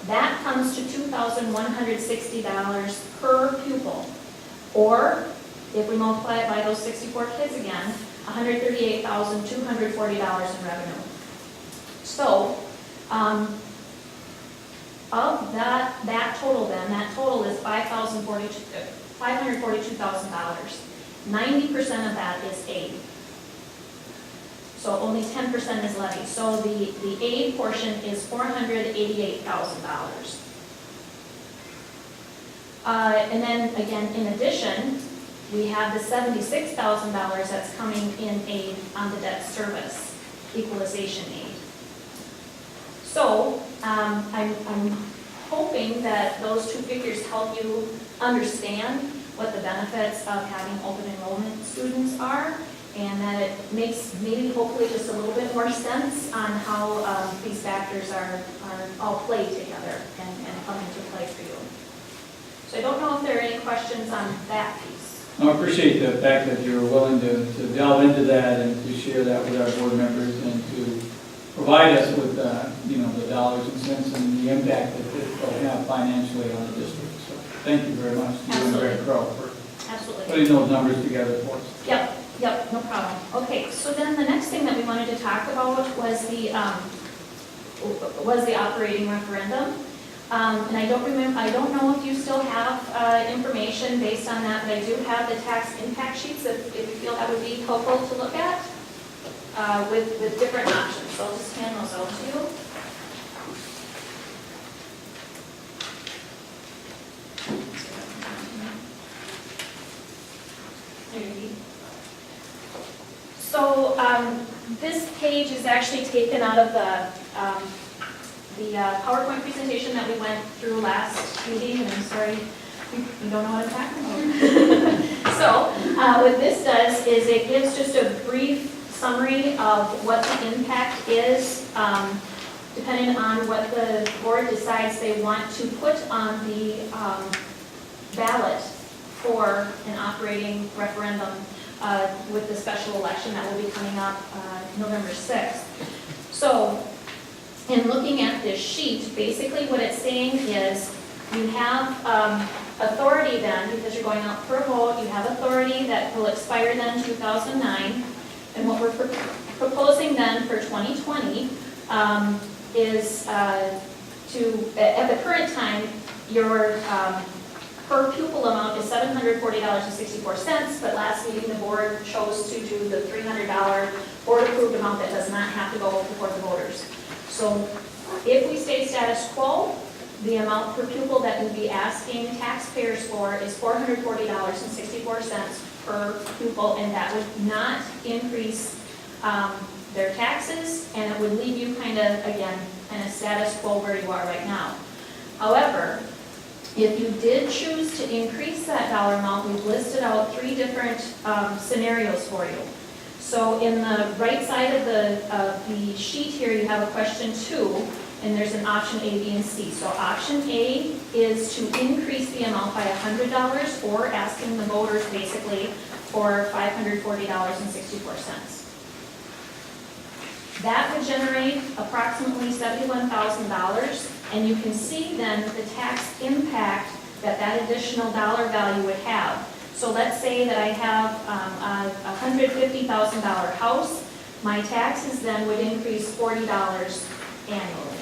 [SPEAKER 9] That comes to $2,160 per pupil, or if we multiply it by those 64 kids again, $138,240 in revenue. So, of that total then, that total is $542,000. 90% of that is aid. So only 10% is levy. So the aid portion is $488,000. And then again, in addition, we have the $76,000 that's coming in aid on the debt service, equalization aid. So I'm hoping that those two figures help you understand what the benefits of having open enrollment students are, and that it makes maybe hopefully just a little bit more sense on how these factors are all play together and come into play for you. So I don't know if there are any questions on that piece.
[SPEAKER 4] I appreciate the fact that you're willing to delve into that and to share that with our board members and to provide us with, the dollars and cents and the impact that it will have financially on the district. So thank you very much, you and Greg Crow, for
[SPEAKER 9] Absolutely.
[SPEAKER 4] putting those numbers together for us.
[SPEAKER 9] Yep, no problem. Okay, so then the next thing that we wanted to talk about was the operating referendum. And I don't know if you still have information based on that, but I do have the tax impact sheets if you feel that would be helpful to look at with different options. So I'll just hand those out to you. There you go. So this page is actually taken out of the PowerPoint presentation that we went through last meeting, and I'm sorry, you don't know what I'm talking about. So what this does is it gives just a brief summary of what the impact is, depending on what the board decides they want to put on the ballot for an operating referendum with the special election that will be coming up November 6th. So in looking at this sheet, basically what it's saying is you have authority then, because you're going out for a vote, you have authority that will expire then 2009. And what we're proposing then for 2020 is at the current time, your per pupil amount is $740.64, but last meeting the board chose to do the $300 board-approved amount that does not have to go before the voters. So if we stay status quo, the amount per pupil that we'd be asking taxpayers for is $440.64 per pupil, and that would not increase their taxes, and it would leave you kind of status quo where you are right now. However, if you did choose to increase that dollar amount, we've listed out 3 different scenarios for you. So in the right side of the sheet here, you have a question 2, and there's an option A, B, and C. So option A is to increase the amount by $100, or asking the voters basically for $540.64. That would generate approximately $71,000, and you can see then the tax impact that that additional dollar value would have. So let's say that I have a $150,000 house. My taxes then would increase $40 annually.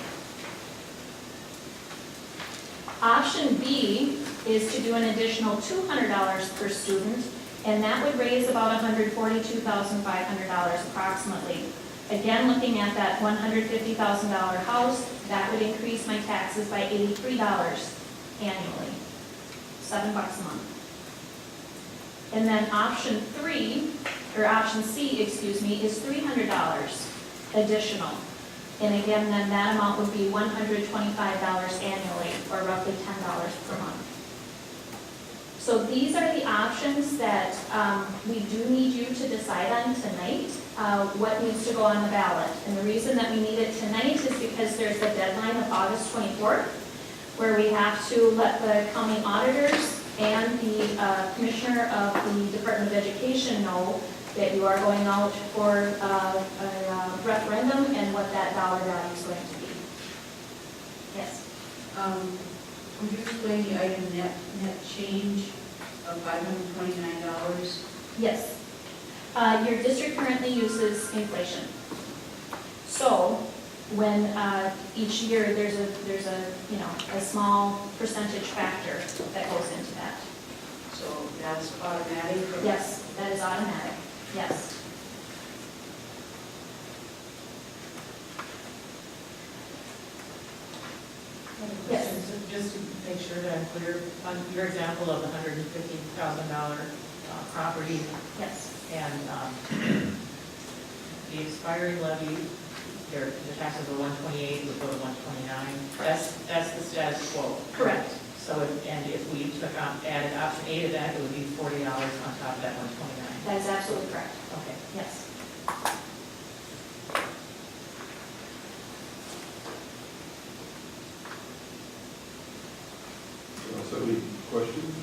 [SPEAKER 9] Option B is to do an additional $200 per student, and that would raise about $142,500 approximately. Again, looking at that $150,000 house, that would increase my taxes by $83 annually, $7 a month. And then option 3 or option C, excuse me, is $300 additional. And again, then that amount would be $125 annually, or roughly $10 per month. So these are the options that we do need you to decide on tonight, what needs to go on the ballot. And the reason that we need it tonight is because there's a deadline of August 24th, where we have to let the county auditors and the commissioner of the Department of Education know that you are going out for a referendum and what that dollar value is going to be. Yes?
[SPEAKER 5] Would you explain the item net change of $529?
[SPEAKER 9] Yes. Your district currently uses inflation. So when each year there's a small percentage factor that goes into that.
[SPEAKER 5] So that's automatic? or-
[SPEAKER 9] Yes, that is automatic. Yes. Yes.
[SPEAKER 8] So just to make sure that I'm clear, on your example of the $150,000 property
[SPEAKER 9] Yes.
[SPEAKER 8] and the expiring levy, the taxes of 128 would go to 129. That's the status quo.
[SPEAKER 9] Correct.
[SPEAKER 8] So, and if we took added option A to that, it would be $40 on top of that 129.
[SPEAKER 9] That is absolutely correct.
[SPEAKER 8] Okay.
[SPEAKER 9] Yes.
[SPEAKER 1] Any questions?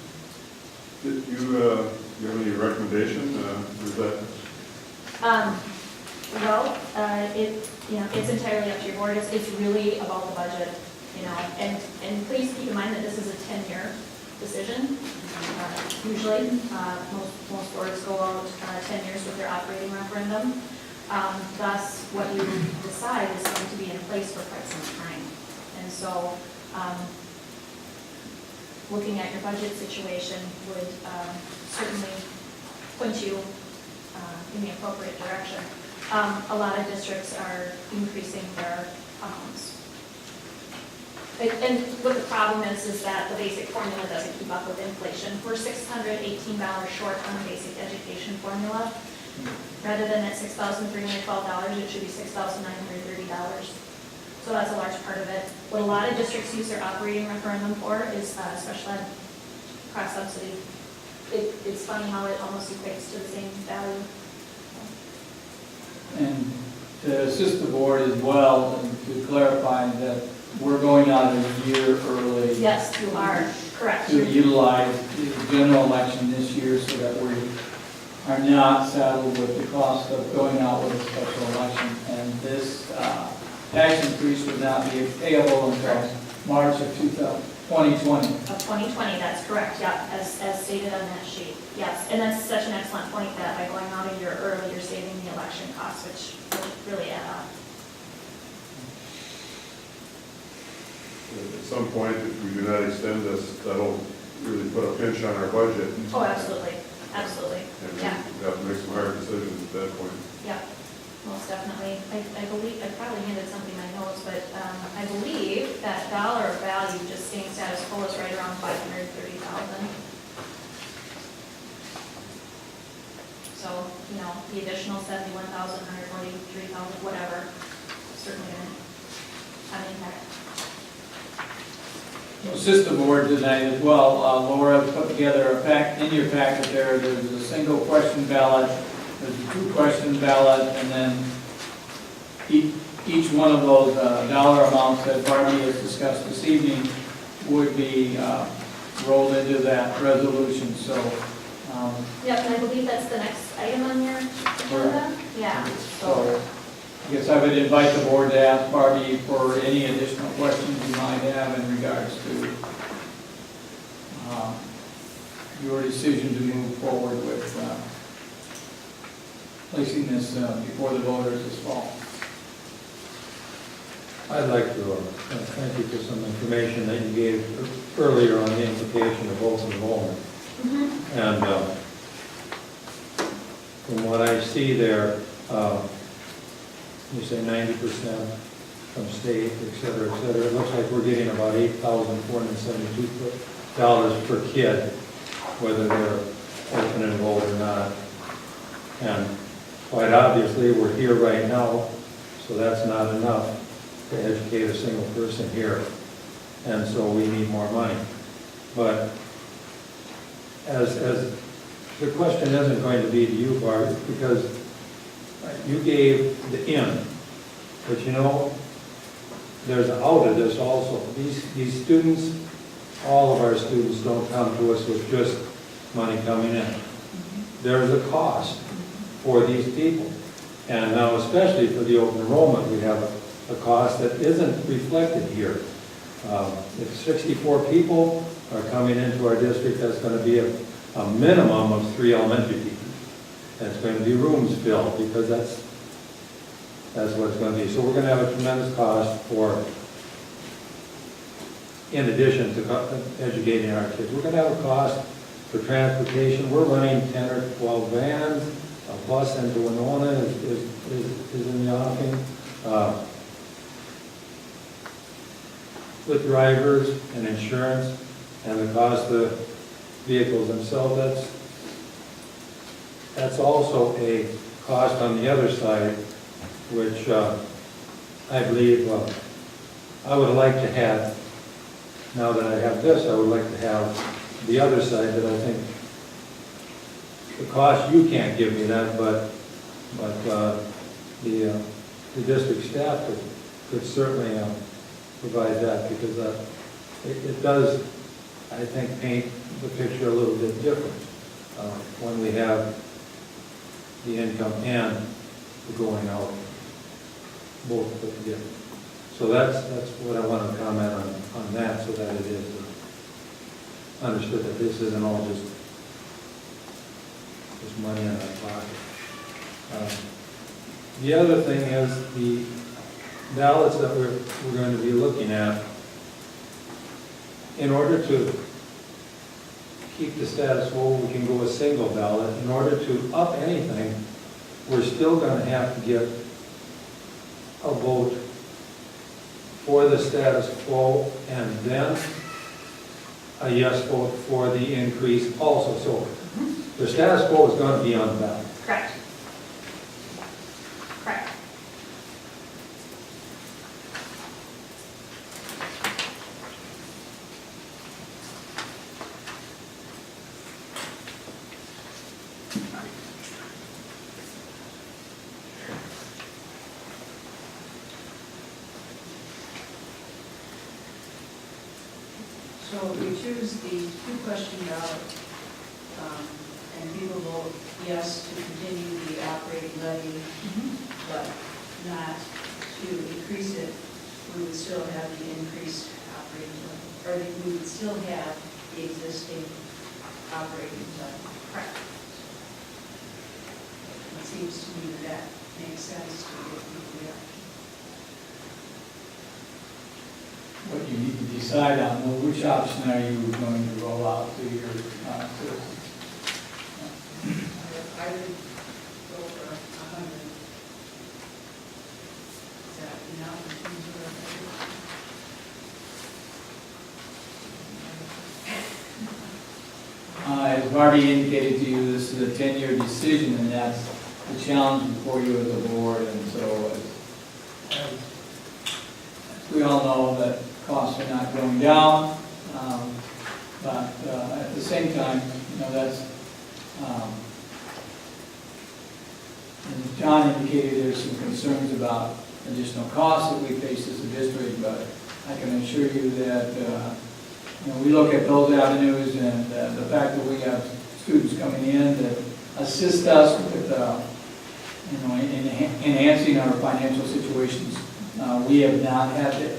[SPEAKER 1] Did you have any recommendation? Is that
[SPEAKER 9] It's entirely up to your board. It's really about the budget, and please keep in mind that this is a 10-year decision. Usually, most boards go out 10 years with their operating referendum. Thus, what you decide is going to be in place for quite some time. And so, looking at your budget situation would certainly point you in the appropriate direction. A lot of districts are increasing their amounts. And what the problem is that the basic formula doesn't keep up with inflation. We're $618 short on the basic education formula. Rather than at $6,312, it should be $6,930. So that's a large part of it. What a lot of districts use their operating referendum for is special ed cross subsidy. It's funny how it almost equates to the same value.
[SPEAKER 4] And to assist the board as well, and to clarify that we're going out a year early
[SPEAKER 9] Yes, you are correct.
[SPEAKER 4] to utilize the general election this year so that we are not saddled with the cost of going out with a special election. And this tax increase would not be payable until March of 2020.
[SPEAKER 9] Of 2020, that's correct, yeah, as stated on that sheet. Yes, and that's such an excellent point that by going out a year early, you're saving the election costs, which really add up.
[SPEAKER 1] at some point, if we do not extend this, that'll really put a pinch on our budget?
[SPEAKER 9] Oh, absolutely, absolutely,
[SPEAKER 1] And we
[SPEAKER 9] yeah,
[SPEAKER 1] have to make some hard decisions at that point.
[SPEAKER 9] yeah, most definitely. I believe, I probably handed something in my notes, but I believe that dollar value just staying status quo is right around 530,000. So, the additional 71,000, 143,000, whatever, certainly going to have an impact.
[SPEAKER 4] Assist the board tonight as well. Laura put together a pack, in your packet there's a single question ballot, there's a 2-question ballot, and then each one of those dollar amounts that Barbie has discussed this evening would be rolled into that resolution. So,
[SPEAKER 9] Yep, and I believe that's the next item on your agenda? Yeah.
[SPEAKER 4] so I guess I would invite the board to ask Barbie for any additional questions you might have in regards to your decision to move forward with placing this before the voters this fall.
[SPEAKER 10] I'd like to thank you for some information that you gave earlier on the implication of open enrollment. And from what I see there, you say 90% from state, et cetera, et cetera. It looks like we're getting about $8,472 per kid, whether they're open enrolled or not. And quite obviously, we're here right now, so that's not enough to educate a single person here. And so we need more money. But as the question isn't going to be to you, Bart, because you gave the in, but you know, there's an out of this also. These students, all of our students don't come to us with just money coming in. There's a cost for these people. And now especially for the open enrollment, we have a cost that isn't reflected here. If 64 people are coming into our district, that's going to be a minimum of 3 elementary teachers. That's going to be rooms filled, because that's what it's going to be. So we're going to have a tremendous cost for, in addition to educating our kids. We're going to have a cost for transportation. We're running 10 or 12 vans. A bus into Winona is in the offing. With drivers and insurance and the cost of the vehicles themselves, that's also a cost on the other side, which I believe I would like to have. Now that I have this, I would like to have the other side that I think the cost, you can't give me that, but the district staff could certainly provide that, because it does, I think, paint the picture a little bit different when we have the income and the going out both put together. So that's what I want to comment on that, so that it is understood that this isn't all just money in our pocket. The other thing is the ballots that we're going to be looking at. In order to keep the status quo, we can go a single ballot. In order to up anything, we're still going to have to get a vote for the status quo and then a yes vote for the increase also. So the status quo is going to be on the ballot.
[SPEAKER 9] Correct. Correct.
[SPEAKER 5] So if we choose the two-question ballot, and people vote yes to continue the operating levy, but not to increase it, we would still have the increased operating levy, or we would still have the existing operating levy.
[SPEAKER 9] Correct.
[SPEAKER 5] It seems to me that makes sense to give people the option.
[SPEAKER 4] What you need to decide on, well, which option are you going to roll out to your citizens?
[SPEAKER 5] I would go for 100. Is that enough in terms of
[SPEAKER 4] As Marty indicated to you, this is a 10-year decision, and that's the challenge before you as a board. And so, as we all know, that costs are not going down, but at the same time, that's. And John indicated there's some concerns about additional costs that we face as a district, but I can assure you that we look at those avenues, and the fact that we have students coming in that assist us with enhancing our financial situations. We have not had to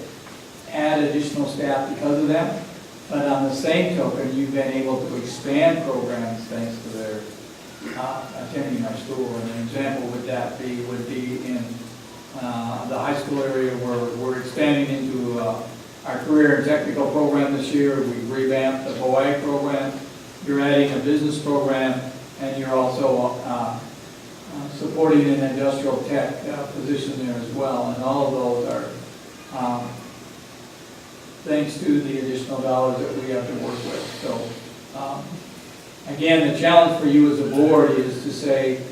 [SPEAKER 4] add additional staff because of that, but on the same token, you've been able to expand programs thanks to their attending our school. And an example would be in the high school area where we're expanding into our career and technical program this year. We've revamped the BOAG program. You're adding a business program, and you're also supporting an industrial tech position there as well. And all of those are thanks to the additional dollars that we have to work with. So again, the challenge for you as a board is to say,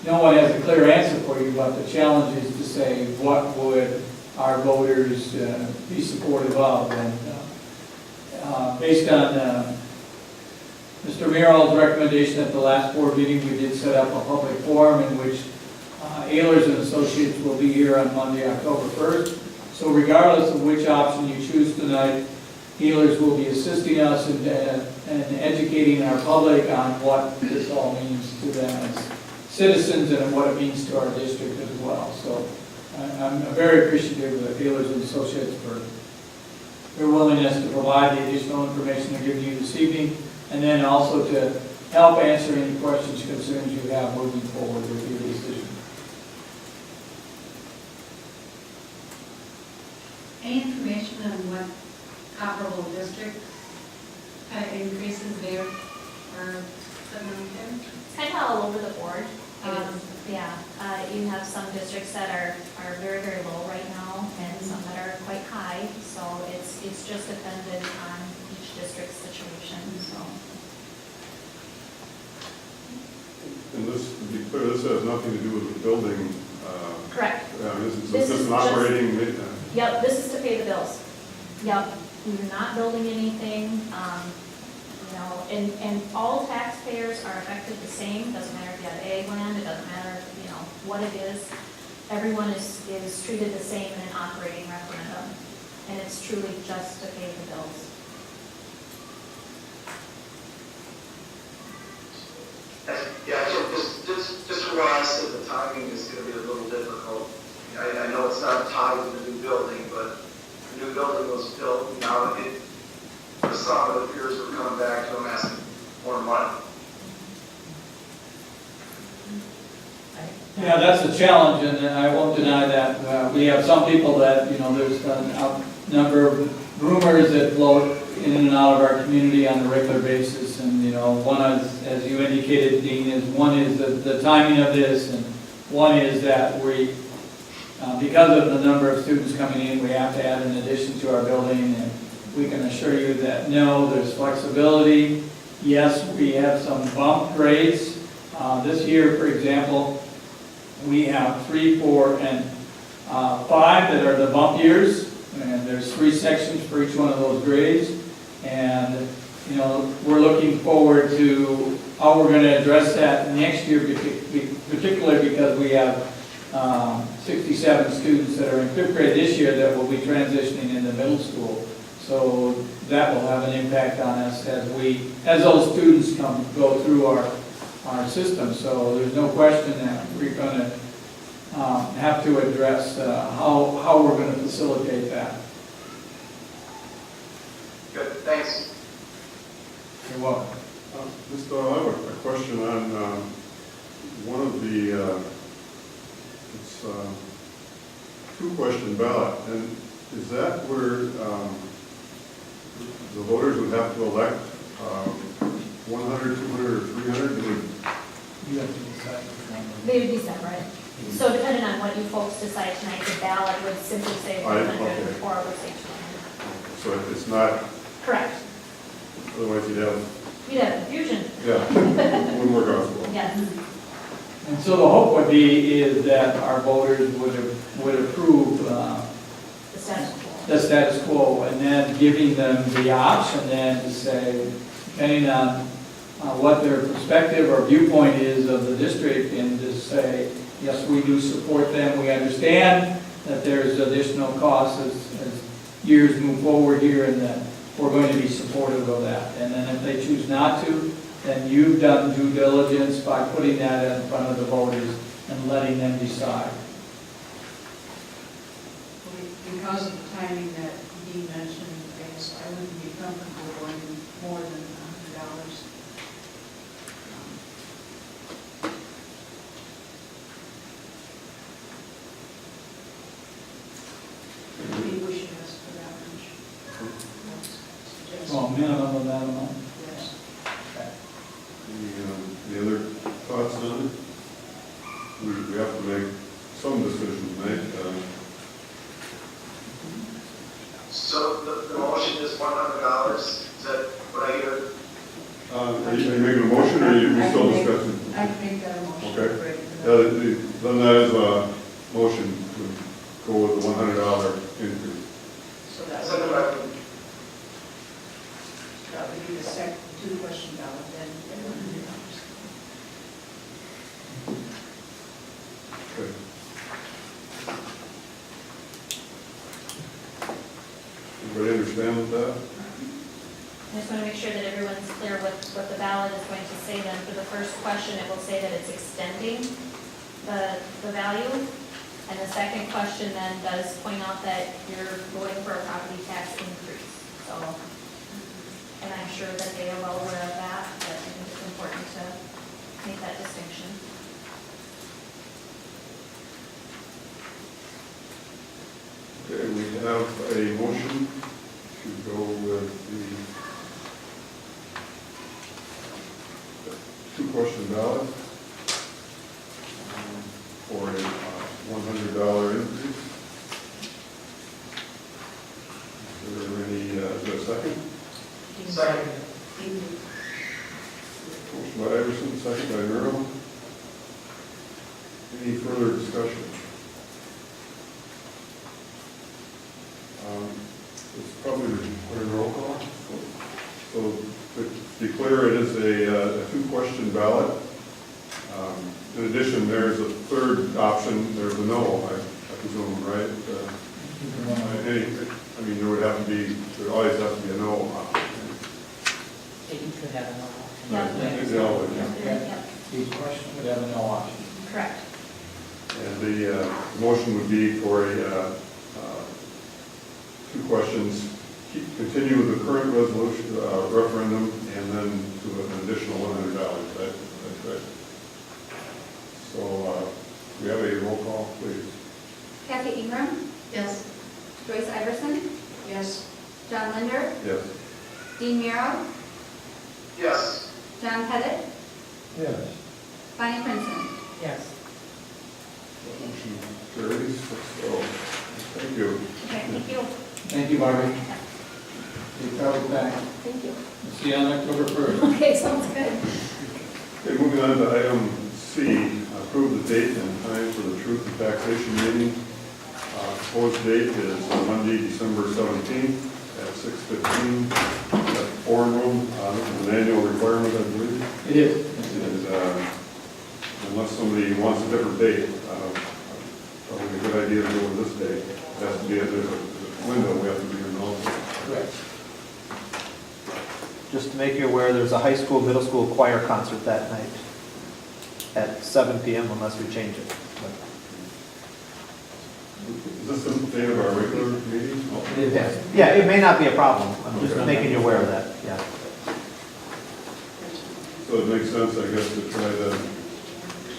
[SPEAKER 4] no one has a clear answer for you, but the challenge is to say, what would our voters be supportive of? And based on Mr. Merrill's recommendation at the last board meeting, we did set up a public forum in which Ehlers and Associates will be here on Monday, October 1st. So regardless of which option you choose tonight, Ehlers will be assisting us in educating our public on what this all means to them as citizens and what it means to our district as well. So I'm very appreciative of Ehlers and Associates for their willingness to provide the additional information they're giving you this evening, and then also to help answer any questions, concerns you have moving forward with your decision.
[SPEAKER 5] Any information on what comparable districts kind of increases there are putting out there?
[SPEAKER 9] It's kind of all over the board. Yeah, you have some districts that are very, very low right now, and some that are quite high, so it's just dependent on each district's situation, so.
[SPEAKER 1] And this, to be clear, this has nothing to do with the building.
[SPEAKER 9] Correct.
[SPEAKER 1] This is
[SPEAKER 9] This
[SPEAKER 1] just
[SPEAKER 9] is
[SPEAKER 1] an
[SPEAKER 9] just-
[SPEAKER 1] operating.
[SPEAKER 9] Yep, this is to pay the bills. Yep, we're not building anything, you know, and all taxpayers are affected the same, doesn't matter if you have ag land, it doesn't matter, you know, what it is. Everyone is treated the same in an operating referendum, and it's truly just to pay the bills.
[SPEAKER 2] Yeah, so just from what I said, the timing is going to be a little difficult. I know it's not tied to the new building, but the new building was built, now for some, it appears we're coming back to them asking more money.
[SPEAKER 4] Yeah, that's a challenge, and I won't deny that. We have some people that, you know, there's a number of rumors that float in and out of our community on a regular basis, and, you know, one is, as you indicated, Dean, one is the timing of this, and one is that we, because of the number of students coming in, we have to add an addition to our building, and we can assure you that, no, there's flexibility. Yes, we have some bump grades. This year, for example, we have 3, 4, and 5 that are the bump years, and there's 3 sections for each one of those grades. And, you know, we're looking forward to how we're going to address that next year, particularly because we have 67 students that are in 5th grade this year that will be transitioning into middle school. So that will have an impact on us as those students go through our system. So there's no question that we're going to have to address how we're going to facilitate that.
[SPEAKER 2] Good, thanks.
[SPEAKER 4] You're welcome.
[SPEAKER 1] Just I have a question on one of the, it's a 2-question ballot, and is that where the voters would have to elect 100, 200, or 300?
[SPEAKER 4] You have to decide which one.
[SPEAKER 9] They would be separate. So depending on what you folks decide tonight, the ballot would simply say 100,
[SPEAKER 1] okay.
[SPEAKER 9] or it would say 200.
[SPEAKER 1] So it's not,
[SPEAKER 9] Correct.
[SPEAKER 1] otherwise you'd have,
[SPEAKER 9] You'd have confusion.
[SPEAKER 1] yeah, wouldn't work out so well.
[SPEAKER 9] Yes.
[SPEAKER 4] And so the hope would be is that our voters would approve
[SPEAKER 9] The status quo.
[SPEAKER 4] the status quo, and then giving them the option then to say, depending on what their perspective or viewpoint is of the district, and to say, yes, we do support them, we understand that there's additional costs as years move forward here, and that we're going to be supportive of that. And then if they choose not to, then you've done due diligence by putting that in front of the voters and letting them decide.
[SPEAKER 5] Because of the timing that Dean mentioned, I guess I wouldn't be comfortable going more than $100. Maybe we should ask for that much.
[SPEAKER 4] Well, minimum of that amount.
[SPEAKER 5] Yes.
[SPEAKER 1] Any other thoughts on it? We have to make some decisions, mate.
[SPEAKER 2] So the motion is $100, is that what I hear?
[SPEAKER 1] Are you making a motion, or are you still discussing?
[SPEAKER 5] I can make that a motion.
[SPEAKER 1] Okay.
[SPEAKER 5] Great, for
[SPEAKER 1] Then that is a motion to go with the $100 increase.
[SPEAKER 5] So that
[SPEAKER 2] Second
[SPEAKER 5] would,
[SPEAKER 2] by,
[SPEAKER 5] that would be the second, two-question ballot then.
[SPEAKER 1] Okay. Everybody understand with that?
[SPEAKER 9] I just want to make sure that everyone's clear what the ballot is going to say then. For the first question, it will say that it's extending the value. And the second question then does point out that you're voting for a property tax increase. So, and I'm sure that they are well aware of that, but I think it's important to make that distinction.
[SPEAKER 1] Okay, we have a motion to go with the two-question ballot for a $100 increase. Is there any, is there a second?
[SPEAKER 2] second.
[SPEAKER 1] Motion by Iverson, second by Merrill. Any further discussion? It's probably required roll call. So to be clear, it is a two-question ballot. In addition, there's a third option, there's a no, I presume, right? I mean, there would have to be, there always has to be a no option.
[SPEAKER 8] They each would have another option.
[SPEAKER 9] Yeah.
[SPEAKER 1] Yeah.
[SPEAKER 4] Each question would have a no option.
[SPEAKER 9] Correct.
[SPEAKER 1] And the motion would be for a two questions, continue with the current resolution, referendum, and then to an additional $100. That's right. So we have a roll call, please.
[SPEAKER 3] Kathy Ingram,
[SPEAKER 5] Yes.
[SPEAKER 3] Joyce Iverson,
[SPEAKER 5] Yes.
[SPEAKER 3] John Linder,
[SPEAKER 1] Yes.
[SPEAKER 3] Dean Miro,
[SPEAKER 2] Yes.
[SPEAKER 3] John Pettit,
[SPEAKER 10] Yes.
[SPEAKER 3] Bonnie Princeton.
[SPEAKER 8] Yes.
[SPEAKER 1] Motion carries. So, thank you.
[SPEAKER 9] Okay, thank you.
[SPEAKER 4] Thank you, Barbie. You travel back.
[SPEAKER 9] Thank you.
[SPEAKER 4] See you on October 1st.
[SPEAKER 9] Okay, sounds good.
[SPEAKER 1] Okay, moving on to item C, approve the date and time for the Truth and Taxation meeting. Proposed date is Monday, December 17th at 6:15 at the Forum Room. This is an annual requirement, I believe.
[SPEAKER 4] It is.
[SPEAKER 1] And unless somebody wants a different date, probably a good idea to go with this date. It has to be, there's a window we have to be involved with.
[SPEAKER 4] Correct.
[SPEAKER 7] Just to make you aware, there's a high school, middle school choir concert that night at 7 PM unless we change it.
[SPEAKER 1] Is this the date of our regular meeting?
[SPEAKER 7] Yeah, it may not be a problem. I'm just making you aware of that, yeah.
[SPEAKER 1] So it makes sense, I guess, to try to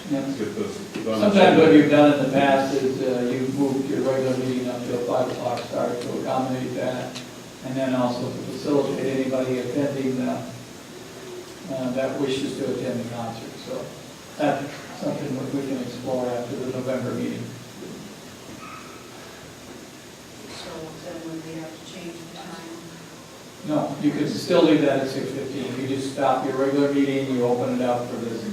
[SPEAKER 4] Yeah.
[SPEAKER 1] get this done.
[SPEAKER 4] Sometimes what you've done in the past is you've moved your regular meeting up to a 5 o'clock start to accommodate that, and then also to facilitate anybody attending that wishes to attend the concert. So that's something that we can explore after the November meeting.
[SPEAKER 5] So then would we have to change the time?
[SPEAKER 4] No, you could still leave that at 6:15. You just stop your regular meeting, you open it up for this,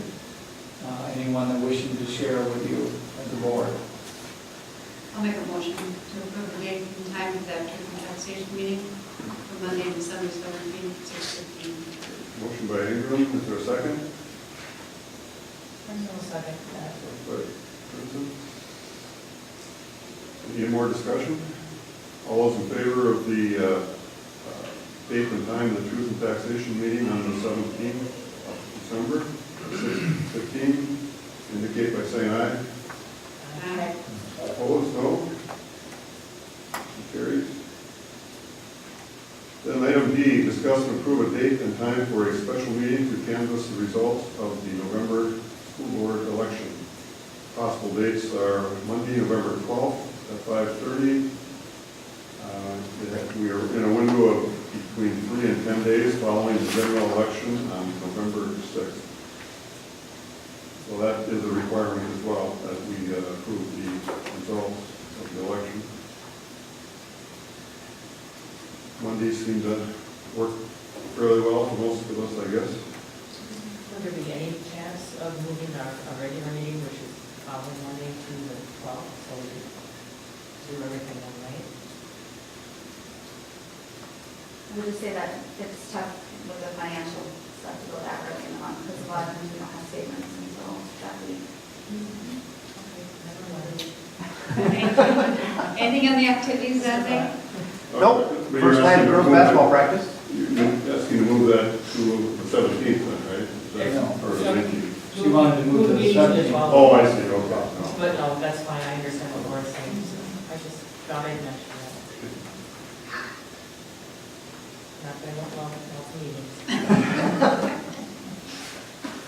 [SPEAKER 4] anyone that wishing to share with you as a board.
[SPEAKER 11] I'll make a motion to approve the date and time of that truth and taxation meeting for Monday, December 17th, 6:15.
[SPEAKER 1] Motion by Ingram, is there a second?
[SPEAKER 8] There's no second to that.
[SPEAKER 1] By Vincent. Any more discussion? All those in favor of the date and time of the truth and taxation meeting on the 17th of December, 6:15, indicate by saying aye.
[SPEAKER 5] Aye.
[SPEAKER 1] Opposed, no? Motion carries. Then item D, discuss and approve a date and time for a special meeting to canvass the results of the November school board election. Possible dates are Monday, November 12th at 5:30. We are in a window of between 3 and 10 days following the general election on November 6th. So that is a requirement as well, that we approve the results of the election. Mondays seem to work fairly well for most of us, I guess.
[SPEAKER 8] Would there be any chance of moving our regular meeting, which is following Monday to the 12th, so we could do everything one night.
[SPEAKER 3] I would just say that it's tough with the financial stuff to go that early in the month, because a lot of times we don't have statements until that week.
[SPEAKER 8] Okay, never mind.
[SPEAKER 11] Anything on the activities that day?
[SPEAKER 7] Nope.
[SPEAKER 1] But
[SPEAKER 7] First
[SPEAKER 1] you're
[SPEAKER 7] night
[SPEAKER 1] asking
[SPEAKER 7] of girls
[SPEAKER 1] to move
[SPEAKER 7] basketball
[SPEAKER 1] that-
[SPEAKER 7] practice.
[SPEAKER 1] You're asking to move that to the 17th then, right? Is that-
[SPEAKER 4] No.
[SPEAKER 1] Or the 19th?
[SPEAKER 4] She wanted to move to the
[SPEAKER 8] meetings to
[SPEAKER 4] 17th.
[SPEAKER 8] 12th.
[SPEAKER 1] Oh, I see, okay. No.
[SPEAKER 8] But no, that's fine, I understand what Laura's saying, so I just thought I'd mention that. Not that I don't love else meetings.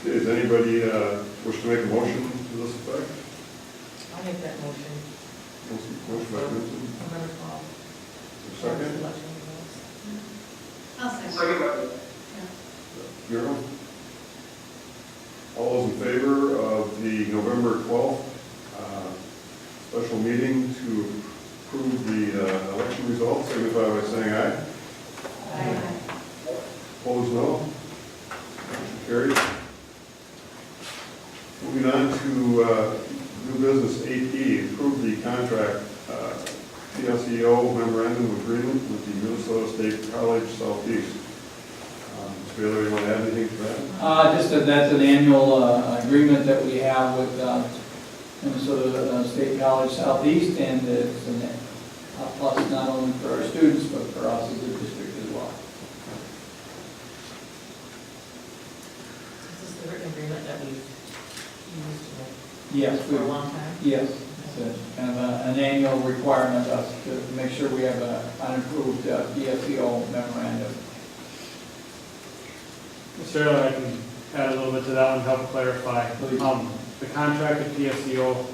[SPEAKER 1] Okay, does anybody wish to make a motion to this effect?
[SPEAKER 8] I'll make that motion.
[SPEAKER 1] Motion by Vincent,
[SPEAKER 8] November 12th.
[SPEAKER 1] second.
[SPEAKER 8] Election results.
[SPEAKER 11] I'll second.
[SPEAKER 2] Second, by-
[SPEAKER 1] Bureau? All those in favor of the November 12th special meeting to approve the election results, signify by saying aye. Opposed, no. Motion carries. Moving on to new business 8E, approve the contract PSEO memorandum of agreement with the Minnesota State College Southeast. Mr. Baylor, you want to add anything to that?
[SPEAKER 4] Just that that's an annual agreement that we have with Minnesota State College Southeast, and it's a plus not only for our students, but for us as a district as well.
[SPEAKER 8] This is the written agreement that we've used
[SPEAKER 4] Yes,
[SPEAKER 8] for a long time.
[SPEAKER 4] yes, it's kind of an annual requirement of us to make sure we have an approved PSEO memorandum.
[SPEAKER 12] Mr. Taylor, I can add a little bit to that one, help clarify.
[SPEAKER 4] Please.
[SPEAKER 12] The contract at PSEO,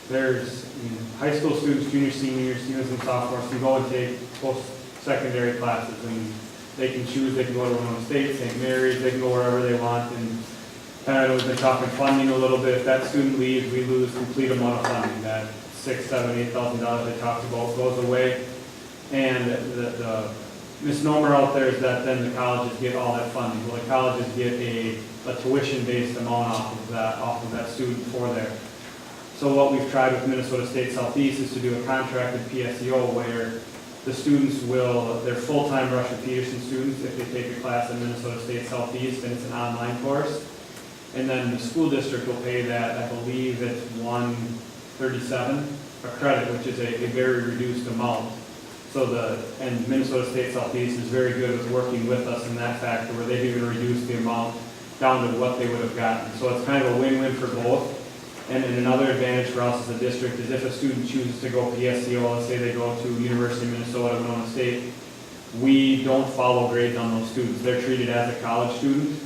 [SPEAKER 12] there's high school students, juniors, seniors, and sophomores who go and take post-secondary classes, and they can choose, they can go to Winona State, St. Mary's, they can go wherever they want, and kind of we've been talking funding a little bit. If that student leaves, we lose complete amount of funding. That $6,000, $7,000, $8,000 I talked about goes away, and the misnomer out there is that then the colleges get all that funding. Well, the colleges get a tuition-based amount off of that student for there. So what we've tried with Minnesota State Southeast is to do a contract with PSEO where the students they're full-time Rusher Peterson students if they take a class in Minnesota State Southeast, and it's an online course. And then the school district will pay that, I believe it's $137 a credit, which is a very reduced amount. So and Minnesota State Southeast is very good with working with us in that factor, where they've even reduced the amount down to what they would have gotten. So it's kind of a win-win for both. And then another advantage for us as a district is if a student chooses to go PSEO, let's say they go to University of Minnesota, Winona State, we don't follow grades on those students. They're treated as a college student,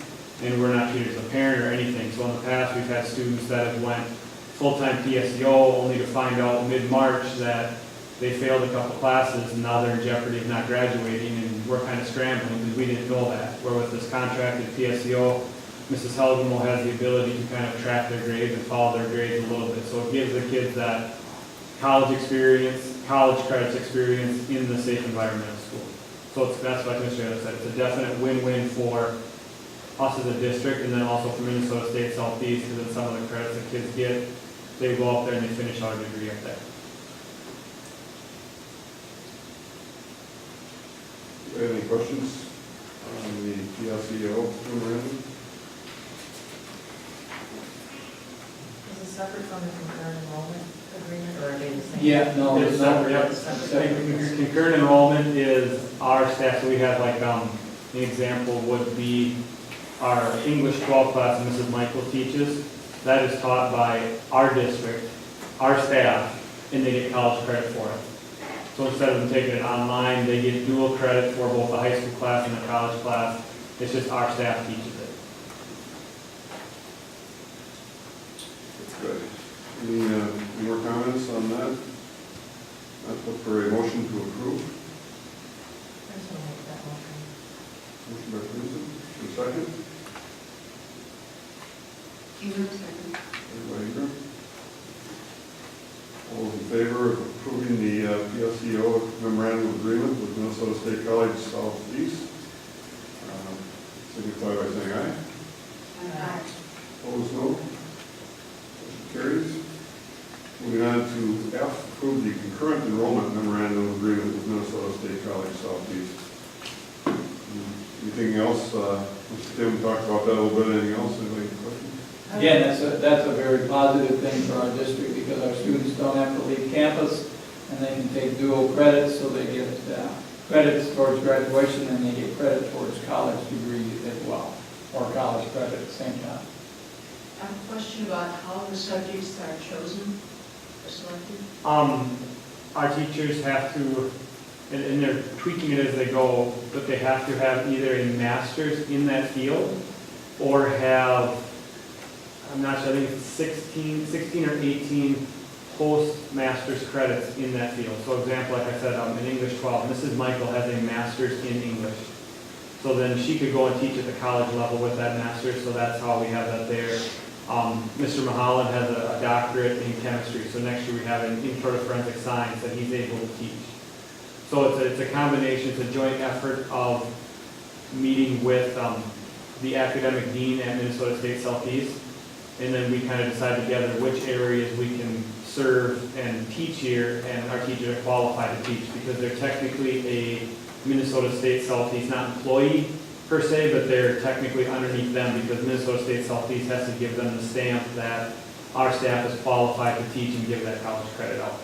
[SPEAKER 12] and we're not treated as a parent or anything. So in the past, we've had students that have went full-time PSEO only to find out mid-March that they failed a couple classes, and now they're in jeopardy of not graduating, and we're kind of scrambling because we didn't know that. Where with this contracted PSEO, Mrs. Helgenmo has the ability to kind of track their grades and follow their grades a little bit. So it gives the kids that college experience, college credits experience in the safe environment of school. So that's like Mr. Taylor said, it's a definite win-win for us as a district, and then also for Minnesota State Southeast, because then some of the credits that kids get, they go up there and they finish out a degree up there.
[SPEAKER 1] Any questions on the PSEO memorandum?
[SPEAKER 8] Is it separate from the concurrent enrollment agreement, or are they the same?
[SPEAKER 4] Yeah, no,
[SPEAKER 12] It's
[SPEAKER 4] it's not.
[SPEAKER 12] separate, yep.
[SPEAKER 8] Separate.
[SPEAKER 12] Concurrent enrollment is our staff, so we have like, an example would be our English 12 class Mrs. Michael teaches. That is taught by our district, our staff, and they get college credit for it. So instead of them taking it online, they get dual credit for both the high school class and the college class. It's just our staff teaches it.
[SPEAKER 1] Good. Any more comments on that? Let's look for a motion to approve.
[SPEAKER 8] I just want to make that motion.
[SPEAKER 1] Motion by Vincent, a second.
[SPEAKER 11] Ingram, second.
[SPEAKER 1] Second by Ingram. All those in favor of approving the PSEO memorandum of agreement with Minnesota State College Southeast, signify by saying aye.
[SPEAKER 11] Aye.
[SPEAKER 1] Opposed, no. Motion carries. approve the concurrent enrollment memorandum agreement with Minnesota State College Southeast. Anything else? Mr. Tim talked about that a little bit. Anything else? Anybody have questions?
[SPEAKER 4] Again, that's a very positive thing for our district because our students don't have to leave campus and they can take dual credits, so they get credits towards graduation and they get credit towards college degree as well, or college credit at the same time.
[SPEAKER 5] I have a question about how the subjects are chosen or selected.
[SPEAKER 12] Our teachers have to, and they're tweaking it as they go, but they have to have either a master's in that field or have, I'm not sure, I think it's 16 or 18 post-master's credits in that field. So example, like I said, in English 12, Mrs. Michael has a master's in English. So then she could go and teach at the college level with that master's, so that's how we have that there. Mr. Mahalan has a doctorate in chemistry, so next year we have an intro to forensic science that he's able to teach. So it's a combination, it's a joint effort of meeting with the academic dean at Minnesota State Southeast, and then we kind of decide together which areas we can serve and teach here, and our teachers are qualified to teach because they're technically a Minnesota State Southeast, not employee per se, but they're technically underneath them because Minnesota State Southeast has to give them the stamp that our staff is qualified to teach and give that college credit out.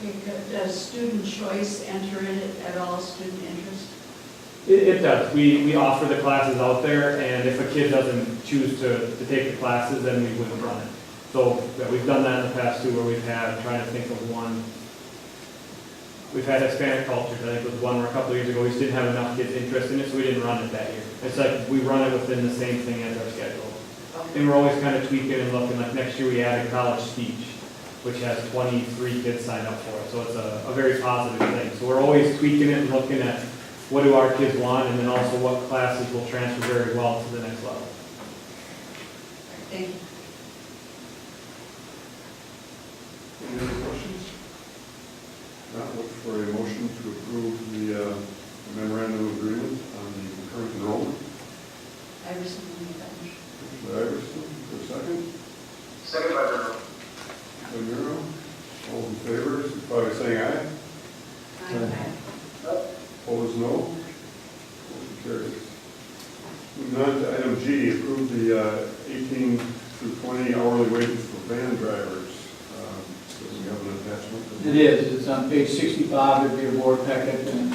[SPEAKER 5] Okay, does student choice enter in it at all, student interest?
[SPEAKER 12] It does. We offer the classes out there, and if a kid doesn't choose to take the classes, then we wouldn't run it. So yeah, we've done that in the past too, where we've had, trying to think of one, we've had Hispanic cultures, I think was one where a couple of years ago, we just didn't have enough kids interested in it, so we didn't run it that year. It's like we run it within the same thing as our schedule. And we're always kind of tweaking and looking, like next year we added college speech, which has 23 kids signed up for it, so it's a very positive thing. So we're always tweaking it and looking at what do our kids want, and then also what classes will transfer very well to the next level.
[SPEAKER 5] Thank you.
[SPEAKER 1] Any other questions? Not look for a motion to approve the memorandum of agreement on the concurrent enrollment.
[SPEAKER 5] Iverson, will make that motion.
[SPEAKER 1] Commissioner Iverson, for a second.
[SPEAKER 2] Second by Burrow.
[SPEAKER 1] Bonjero, all in favor, signify by saying aye.
[SPEAKER 5] Aye.
[SPEAKER 1] Opposed, no. Motion carries. Moving on to item G, approve the 18 through 20 hourly wages for van drivers. Does we have an attachment?
[SPEAKER 4] It is, it's on page 65 of your board packet, and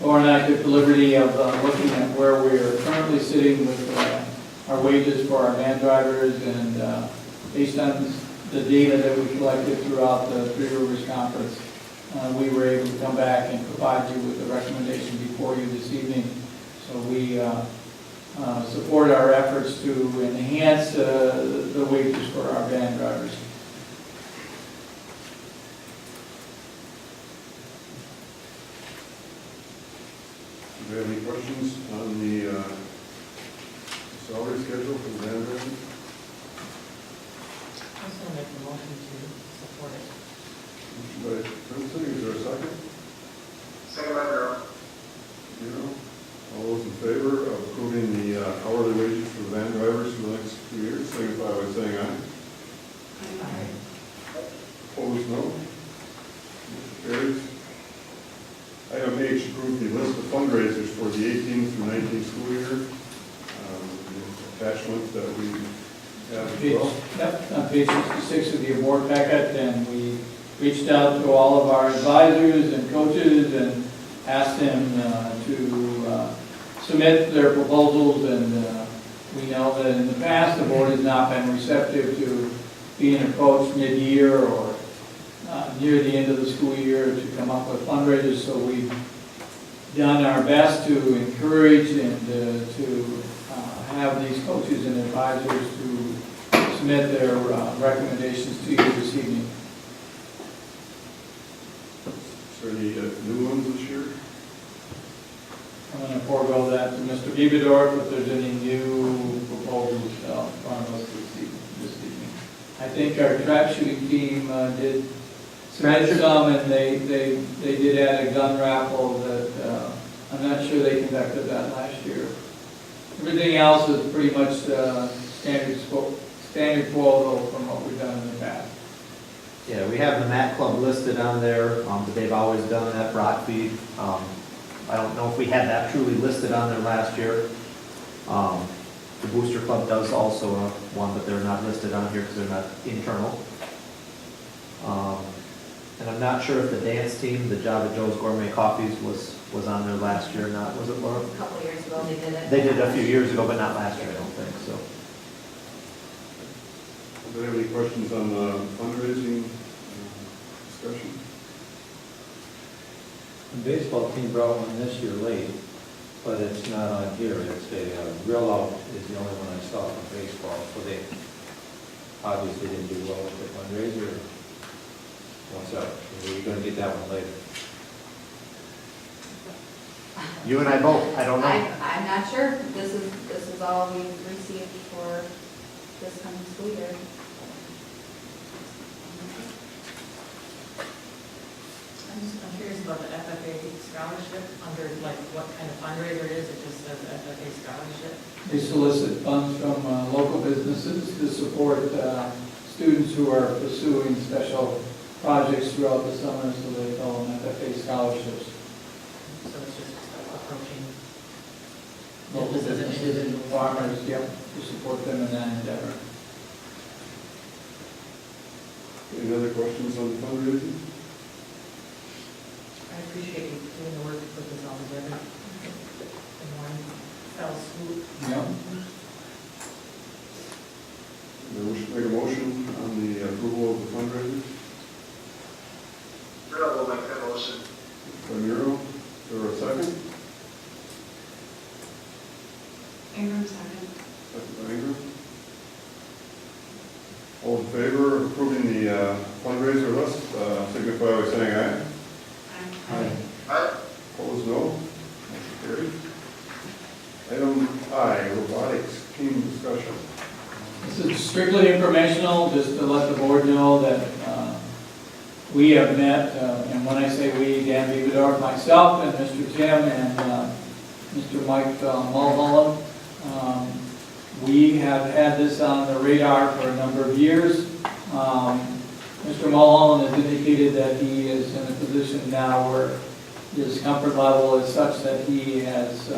[SPEAKER 4] Laura and I took the liberty of looking at where we are currently sitting with our wages for our van drivers, and based on the data that we collected throughout the Three Rivers Conference, we were able to come back and provide you with a recommendation before you this evening. So we support our efforts to enhance the wages for our van drivers.
[SPEAKER 1] Do you have any questions on the salary schedule for the van drivers?
[SPEAKER 8] I'm just gonna make the motion to support it.
[SPEAKER 1] Motion by Princeton, is there a second?
[SPEAKER 2] Second by Burrow.
[SPEAKER 1] All those in favor of approving the hourly wages for the van drivers for the next 2 years, signify by saying aye. Opposed, no. Motion carries. Item H, approve the list of fundraisers for the 18 through 19 school year. The attachment that we have as well.
[SPEAKER 4] Yep, on page 66 of your board packet, and we reached out to all of our advisors and coaches and asked them to submit their proposals, and we know that in the past, the board has not been receptive to being approached mid-year or near the end of the school year to come up with fundraisers, so we've done our best to encourage and to have these coaches and advisors to submit their recommendations to you this evening.
[SPEAKER 1] Is there any new ones this year?
[SPEAKER 4] I'm going to forego that to Mr. Biebedorf if there's any new proposals from us this evening. I think our trap shooting team did submit some, and they did add a gun raffle that I'm not sure they conducted that last year. Everything else is pretty much standard quo though from what we've done in the past.
[SPEAKER 7] Yeah, we have the Mat Club listed on there, but they've always done that rock feed. I don't know if we had that truly listed on there last year. The Booster Club does also one, but they're not listed on here because they're not internal. And I'm not sure if the dance team, the Java Joe's Gourmet Coffees was on there last year or not, was it, Laura?
[SPEAKER 3] A couple years ago, they did it.
[SPEAKER 7] They did it a few years ago, but not last year, I don't think, so.
[SPEAKER 1] Do you have any questions on the fundraising discussion?
[SPEAKER 10] The baseball team brought one this year late, but it's not on here. It's a Real Out is the only one I saw from baseball, so they obviously didn't do well with the fundraiser. What's up? You're gonna get that one later.
[SPEAKER 7] You and I both, I don't know.
[SPEAKER 3] I'm not sure. This is all we've received for this coming school year.
[SPEAKER 8] I'm curious about the FFA scholarship, under like what kind of fundraiser it is, it just says FFA scholarship.
[SPEAKER 4] They solicit funds from local businesses to support students who are pursuing special projects throughout the summer, so they call them FFA scholarships.
[SPEAKER 8] So it's just approaching.
[SPEAKER 4] Local businesses and farmers, yep, to support them in that endeavor.
[SPEAKER 1] Any other questions on fundraising?
[SPEAKER 8] I appreciate you doing the work to put this all together in one fell swoop.
[SPEAKER 4] Yep.
[SPEAKER 1] We should make a motion on the approval of the fundraisers.
[SPEAKER 2] Bill will make that motion.
[SPEAKER 1] By Miro, is there a second?
[SPEAKER 11] Ingram, second.
[SPEAKER 1] Second by Ingram. All in favor of approving the fundraiser list, signify by saying aye.
[SPEAKER 11] Aye.
[SPEAKER 2] Aye.
[SPEAKER 1] Opposed, no. Motion carried. Item I, robotics team discussion.
[SPEAKER 4] This is strictly informational, just to let the board know that we have met, and when I say we, Dan Beaverdorf, myself, and Mr. Tim, and Mr. Mike Mulholland. We have had this on the radar for a number of years. Mr. Mulholland has indicated that he is in a position now where his comfort level is such that he has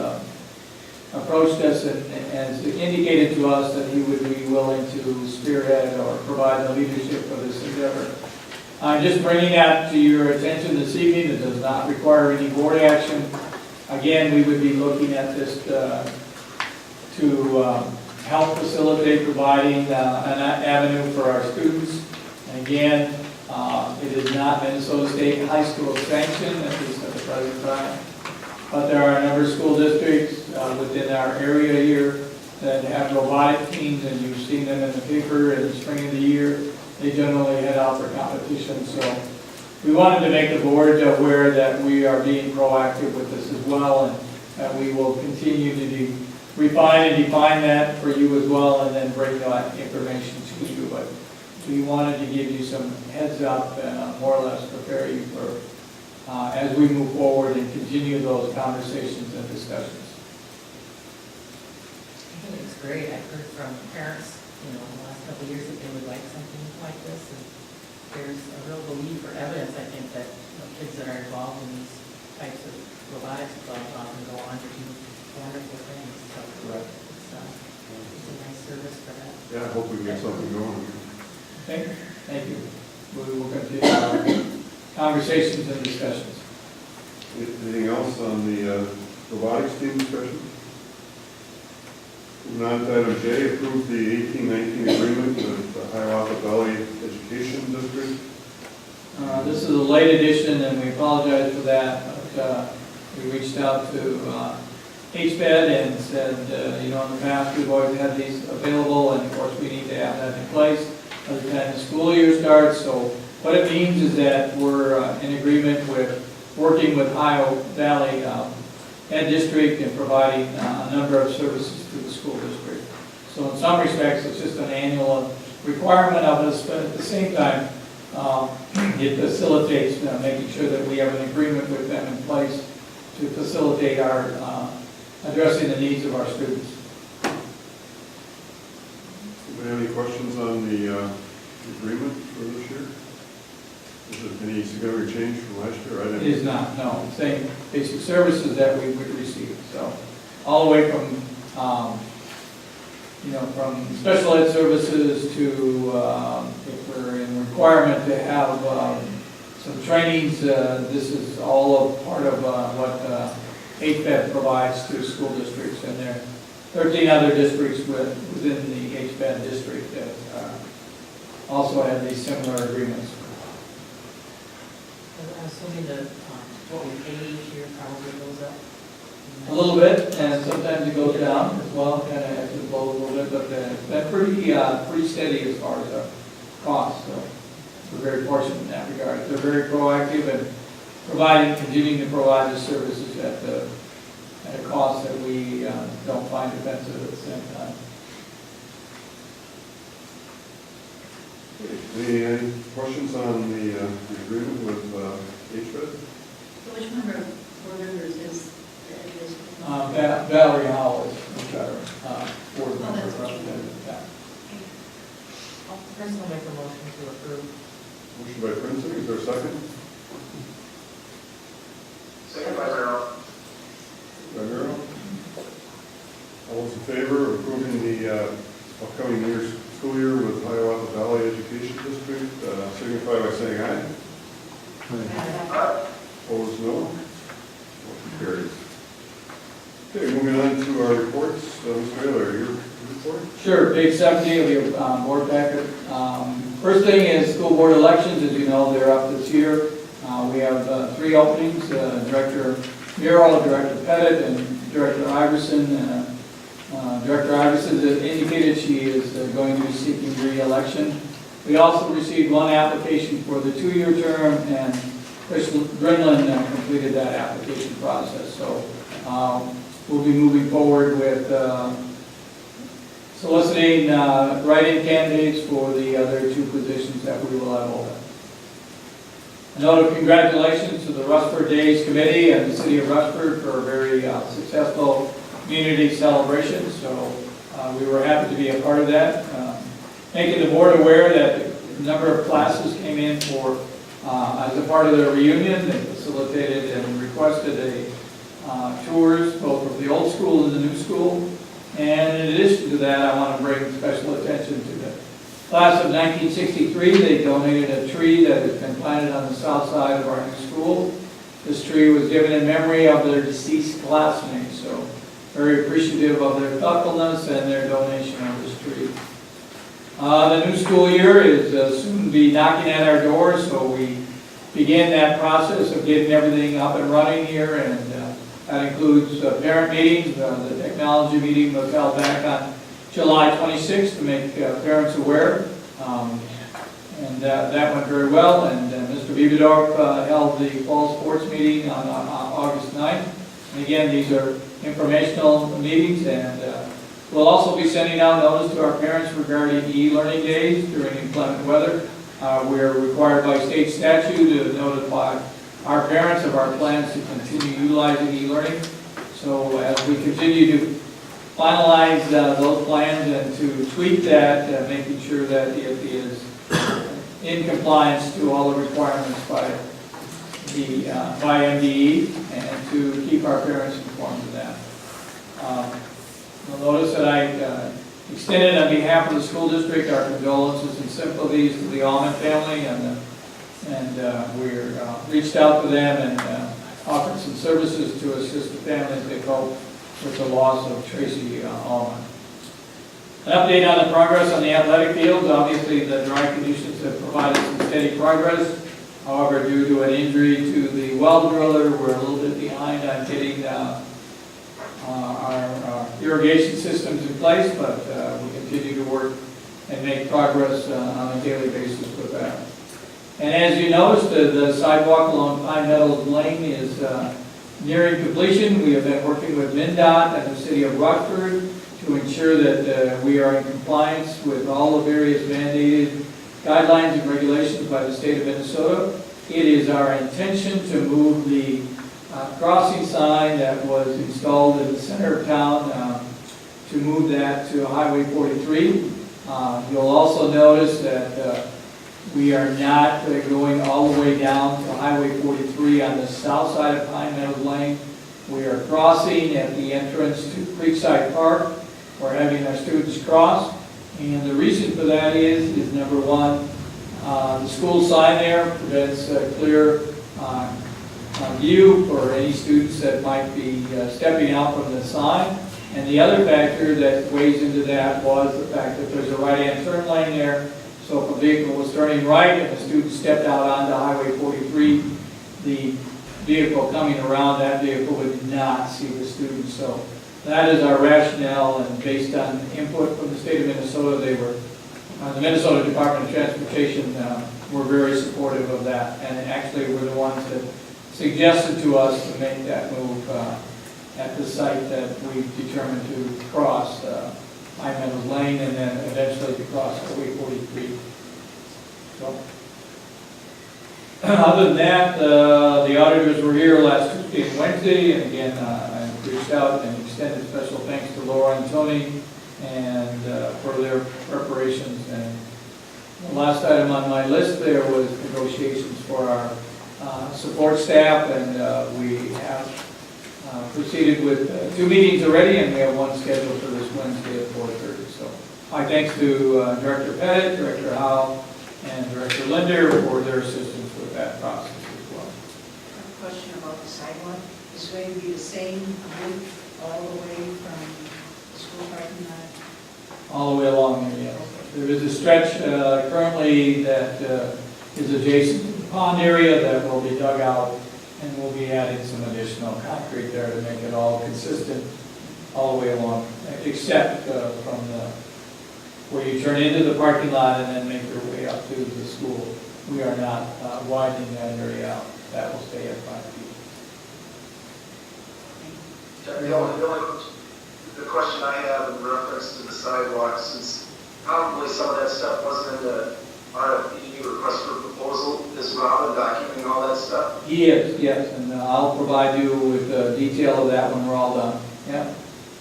[SPEAKER 4] approached us and has indicated to us that he would be willing to spearhead or provide the leadership for this endeavor. I'm just bringing that to your attention this evening. It does not require any board action. Again, we would be looking at this to help facilitate providing an avenue for our students. And again, it is not Minnesota State High School sanctioned, at least at the present time. But there are a number of school districts within our area here that have robotic teams, and you've seen them in the paper in the spring of the year. They generally head out for competition. So we wanted to make the board aware that we are being proactive with this as well, and that we will continue to refine and define that for you as well, and then bring that information to you. But we wanted to give you some heads up and more or less prepare you for as we move forward and continue those conversations and discussions.
[SPEAKER 8] I think it's great. I've heard from parents, in the last couple of years that they would like something like this. And there's a real belief or evidence, I think, that kids that are involved in these types of robotics clubs often go on to do wonderful things. So it's a nice service for that.
[SPEAKER 1] Yeah, I hope we get something going.
[SPEAKER 4] Thank you. We will continue our conversations and discussions.
[SPEAKER 1] Anything else on the robotics team discussion? Moving on to item J, approve the 1819 agreement with the Hiawatha Valley Education District.
[SPEAKER 4] This is a late edition, and we apologize for that, but we reached out to HPED and said, in the past, we've always had these available, and of course, we need to have that in place by the time the school year starts. So what it means is that we're in agreement with working with Ohio Valley Ed District and providing a number of services to the school district. So in some respects, it's just an annual requirement of us, but at the same time, it facilitates making sure that we have an agreement with them in place to facilitate our addressing the needs of our students.
[SPEAKER 1] Do we have any questions on the agreement for this year? Is it any significant change from last year? I
[SPEAKER 4] It
[SPEAKER 1] didn't.
[SPEAKER 4] is not, no, same basic services that we would receive, so, all the way from, from special ed services to, if we're in requirement to have, some trainings, this is all a part of, what, HPED provides to school districts, and there are 13 other districts within the HPED district that, also have these similar agreements.
[SPEAKER 8] I'm assuming that what we pay each year probably goes up.
[SPEAKER 4] A little bit, and sometimes it goes down as well, kind of ebbs and flows a little bit, but it's been pretty steady as far as cost, so we're very fortunate in that regard. They're very proactive and continuing to provide the services at a cost that we don't find offensive at the same time.
[SPEAKER 1] Any questions on the agreement with HVED?
[SPEAKER 11] So which member of board members is
[SPEAKER 4] Valerie Howell is our board member
[SPEAKER 11] that's what she-
[SPEAKER 4] representative. Yeah.
[SPEAKER 8] First, I'll make a motion to approve.
[SPEAKER 1] Motion by Prince, is there a second?
[SPEAKER 2] Second by Merrill.
[SPEAKER 1] By Merrill? All those in favor of approving the upcoming school year with Hiawatha Valley Education District, signify by saying aye. Opposed, no. Motion carries. Okay, moving on to our reports. Mr. Taylor, your report?
[SPEAKER 4] Sure, page 70 of your board packet. First thing is school board elections. As you know, they're up this year. We have 3 openings, Director Murrell, Director Pettit, and Director Iverson. Director Iverson has indicated she is going to be seeking re-election. We also received 1 application for the 2-year term, and Chris Grinlin completed that application process. So we'll be moving forward with soliciting write-in candidates for the other 2 positions that we will have open. A note of congratulations to the Rustford Days Committee and the City of Rustford for a very successful community celebration. So we were happy to be a part of that. Making the board aware that a number of classes came in for, as a part of their reunion, they facilitated and requested tours both of the old school and the new school. And in addition to that, I want to bring special attention to the class of 1963. They donated a tree that has been planted on the south side of our new school. This tree was given in memory of their deceased classmates, so very appreciative of their thoughtfulness and their donation of this tree. The new school year is soon to be knocking at our doors, so we begin that process of getting everything up and running here, and that includes parent meetings. The technology meeting was held back on July 26th to make parents aware, and that went very well. And Mr. Bieberdorf held the fall sports meeting on August 9th. And again, these are informational meetings, and we'll also be sending out notice to our parents regarding e-learning days during inclement weather. We're required by state statute to notify our parents of our plans to continue utilizing e-learning. So as we continue to finalize those plans and to tweak that, making sure that it is in compliance to all the requirements by MDE, and to keep our parents informed of that. You'll notice that I extended on behalf of the school district our condolences and sympathies to the Allman family, and we reached out to them and offered some services to assist the families they cope with the loss of Tracy Allman. An update on the progress on the athletic fields. Obviously, the dry conditions have provided some steady progress. However, due to an injury to the well driller, we're a little bit behind on getting our irrigation systems in place, but we continue to work and make progress on a daily basis with that. And as you noticed, the sidewalk along Pine Meadows Lane is nearing completion. We have been working with MnDOT and the City of Rockford to ensure that we are in compliance with all the various mandated guidelines and regulations by the state of Minnesota. It is our intention to move the crossing sign that was installed in the center of town, to move that to Highway 43. You'll also notice that We are not going all the way down to Highway 43 on the south side of Pine Meadows Lane. We are crossing at the entrance to Creekside Park. We're having our students cross. And the reason for that is number one, the school sign there prevents a clear view for any students that might be stepping out from the sign. And the other factor that weighs into that was the fact that there's a right-hand turn lane there. So if a vehicle was turning right and a student stepped out onto Highway 43, the vehicle coming around that vehicle would not see the student. So that is our rationale, and based on input from the state of Minnesota, the Minnesota Department of Transportation were very supportive of that, and actually were the ones that suggested to us to make that move at the site that we determined to cross Pine Meadows Lane and then eventually to cross Highway 43. So, other than that, the auditors were here last Tuesday and Wednesday, and again, I reached out and extended special thanks to Laura and Tony and for their preparations. And the last item on my list there was negotiations for our support staff, and we have proceeded with 2 meetings already, and we have one scheduled for this Wednesday at 4:30. So my thanks to Director Pettit, Director Howe, and Director Linder for their assistance with that process as well.
[SPEAKER 5] A question about the sidewalk. Is it going to be the same width all the way from the school parking lot?
[SPEAKER 4] All the way along here, yes. There is a stretch currently that is adjacent to the pond area that will be dug out, and we'll be adding some additional concrete there to make it all consistent all the way along, except from where you turn into the parking lot and then make your way up to the school. We are not widening that area out. That will stay at 5 feet.
[SPEAKER 2] The question I have in reference to the sidewalks, since probably some of that stuff wasn't in the RFP request for proposal, is Robin documenting all that stuff?
[SPEAKER 4] He is, yes, and I'll provide you with detail of that when we're all done. Yeah,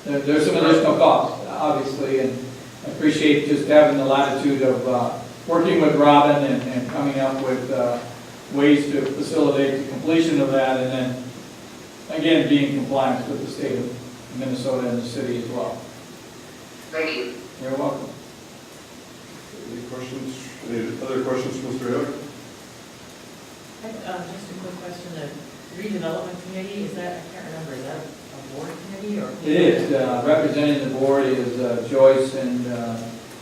[SPEAKER 4] there's some additional costs, obviously, and I appreciate just having the latitude of working with Robin and coming up with ways to facilitate the completion of that, and then, again, being in compliance with the state of Minnesota and the city as well.
[SPEAKER 2] Thank you.
[SPEAKER 4] You're welcome.
[SPEAKER 1] Any questions, any other questions, Mr. Hill?
[SPEAKER 8] Just a quick question, the redevelopment committee, is that, I can't remember, is that a board committee or?
[SPEAKER 4] It is, representing the board is Joyce and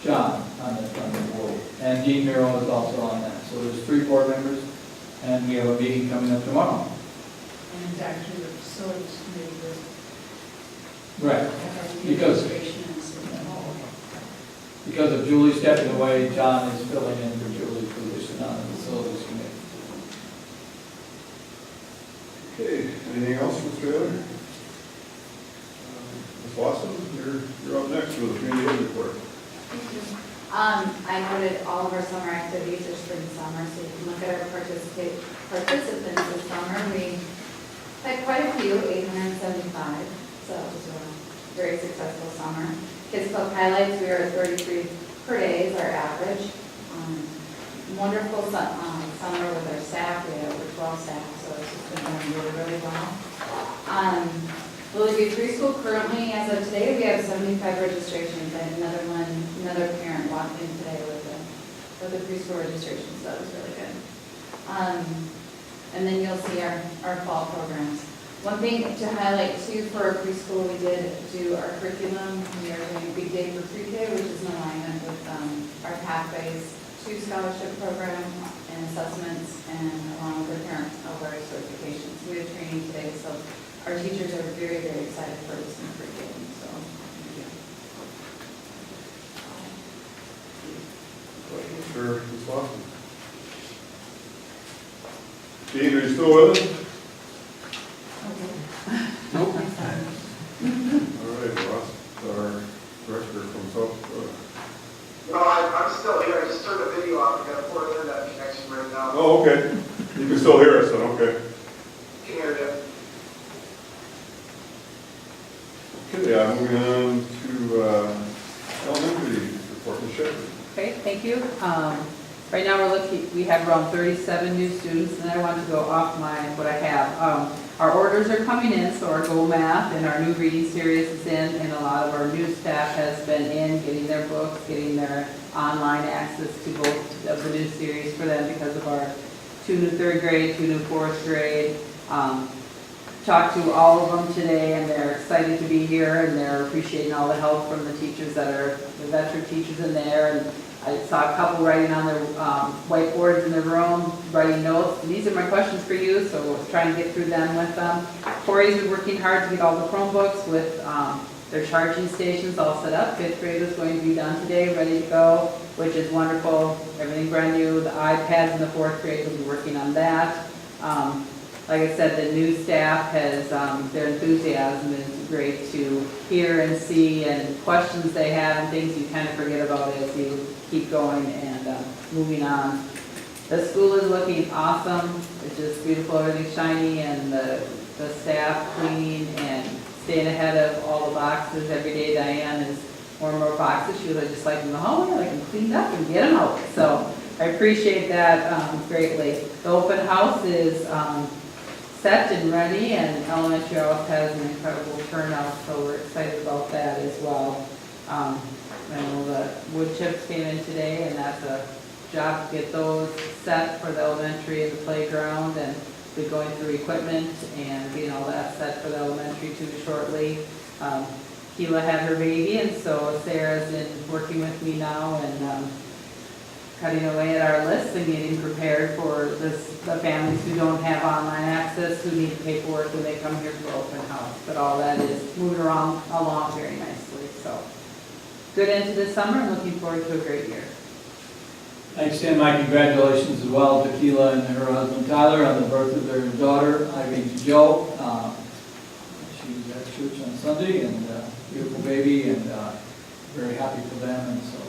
[SPEAKER 4] John on the board, and Dean Miro is also on that. So there's 3 board members, and we have a meeting coming up tomorrow.
[SPEAKER 5] And it's actually the facilities committee with
[SPEAKER 4] Right,
[SPEAKER 5] the
[SPEAKER 4] Because-
[SPEAKER 5] administration and city hall.
[SPEAKER 4] because of Julie stepping away, John is filling in for Julie's position on the facilities committee.
[SPEAKER 1] Okay, anything else, Mr. Hill? Ms. Watson, you're up next with the community ed report.
[SPEAKER 3] I noted all of our summer activities are spring summer, so you can look at our participants this summer. We had quite a few, 875, so it was a very successful summer. Kids Club highlights, we are at 33 per day is our average. Wonderful summer with our staff, we had over 12 staff, so it's just been going really, really well. Lily View Preschool, currently, as of today, we have 75 registrations. I had another parent walked in today with the preschool registration, so that was really good. And then you'll see our fall programs. One thing to highlight too, for our preschool, we did do our curriculum. We are doing a big day for pre-K, which is in alignment with our Pathways 2 scholarship program and assessments, and along with the parent aware certifications. We have training today, so our teachers are very, very excited for this new curriculum, so.
[SPEAKER 1] Questions for Ms. Watson? Dean, are you still with us? Nope. All right, Ross, our director from South Dakota.
[SPEAKER 2] No, I'm still here. I just turned the video off. I got a poor internet connection right now.
[SPEAKER 1] Oh, okay. You can still hear us, then, okay.
[SPEAKER 2] Can hear you.
[SPEAKER 1] Okay, moving on to elementary report, Ms. Shepherd.
[SPEAKER 13] Okay, thank you. Right now, we have around 37 new students, and I want to go off what I have. Our orders are coming in, so our Go Math and our new reading series is in, and a lot of our new staff has been in, getting their books, getting their online access to both of the new series for them because of our 2 new 3rd grade, 2 new 4th grade. Talked to all of them today, and they're excited to be here, and they're appreciating all the help from the teachers that are the veteran teachers in there. And I saw a couple writing on their whiteboards in their room, writing notes. These are my questions for you, so we'll try and get through them with them. Corey's been working hard to get all the Chromebooks with their charging stations all set up. 5th grade is going to be done today, ready to go, which is wonderful. Everything brand new. The iPads in the 4th grade will be working on that. Like I said, the new staff has, their enthusiasm is great to hear and see, and questions they have and things you kind of forget about as you keep going and moving on. The school is looking awesome. It's just beautiful, everything's shiny, and the staff cleaning and staying ahead of all the boxes. Every day Diane is more and more boxes. She was like, just like in the hallway, I like them cleaned up and get them out. So I appreciate that greatly. The open house is set and ready, and elementary house has an incredible turnout, so we're excited about that as well. I know the wood chips came in today, and that's a job to get those set for the elementary and the playground, and we're going through equipment and getting all that set for the elementary too shortly. Keela had her baby, and so Sarah's in working with me now and cutting away at our list and getting prepared for the families who don't have online access, who need paperwork when they come here for open house. But all that is moving along very nicely. So good end to this summer. I'm looking forward to a great year.
[SPEAKER 4] I extend my congratulations as well to Keela and her husband Tyler on the birth of their daughter, Ivy Joe. She was at church on Sunday, and beautiful baby, and very happy for them. And so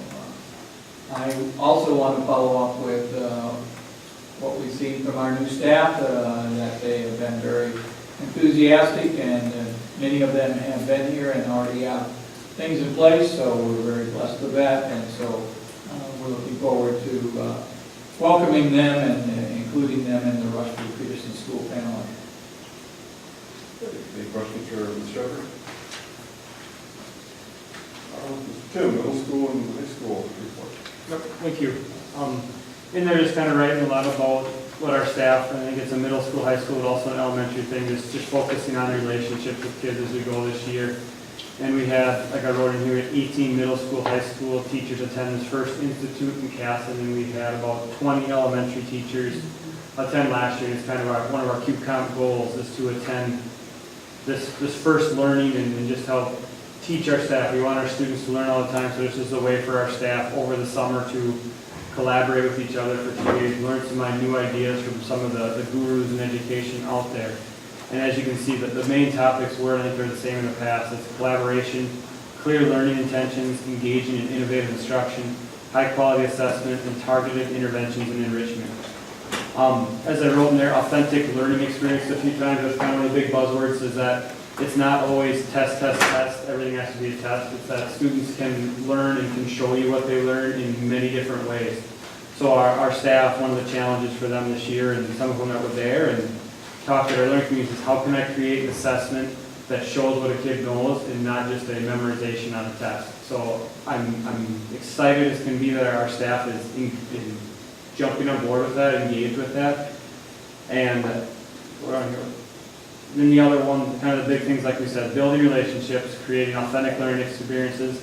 [SPEAKER 4] I also want to follow up with what we've seen from our new staff, that they have been very enthusiastic, and many of them have been here and already have things in place, so we're very blessed with that. And so we're looking forward to welcoming them and including them in the Rushview Peterson School family.
[SPEAKER 1] Any questions for Ms. Shepherd? Tim, middle school and high school report.
[SPEAKER 12] Yep, thank you. In there, just kind of writing a lot about what our staff, I think it's a middle school, high school, but also an elementary thing, just focusing on relationships with kids as we go this year. And we had, like I wrote in here, 18 middle school, high school teachers attend this first institute in Casson, and we had about 20 elementary teachers attend last year. And it's kind of one of our QComp goals is to attend this first learning and just help teach our staff. We want our students to learn all the time, so this is a way for our staff over the summer to collaborate with each other for 2 days, learn some new ideas from some of the gurus in education out there. And as you can see, the main topics were, and I think they're the same in the past, it's collaboration, clear learning intentions, engaging in innovative instruction, high quality assessment, and targeted interventions and enrichment. As I wrote in there, authentic learning experience a few times, that's kind of one of the big buzzwords, is that it's not always test, everything has to be a test. It's that students can learn and can show you what they learn in many different ways. So our staff, one of the challenges for them this year, and some of them that were there and talked to our learning communities, is how can I create an assessment that shows what a kid knows and not just a memorization on a test. So I'm excited as can be that our staff is jumping on board with that, engaged with that. And we're on here. Then the other one, kind of the big things, like we said, building relationships, creating authentic learning experiences,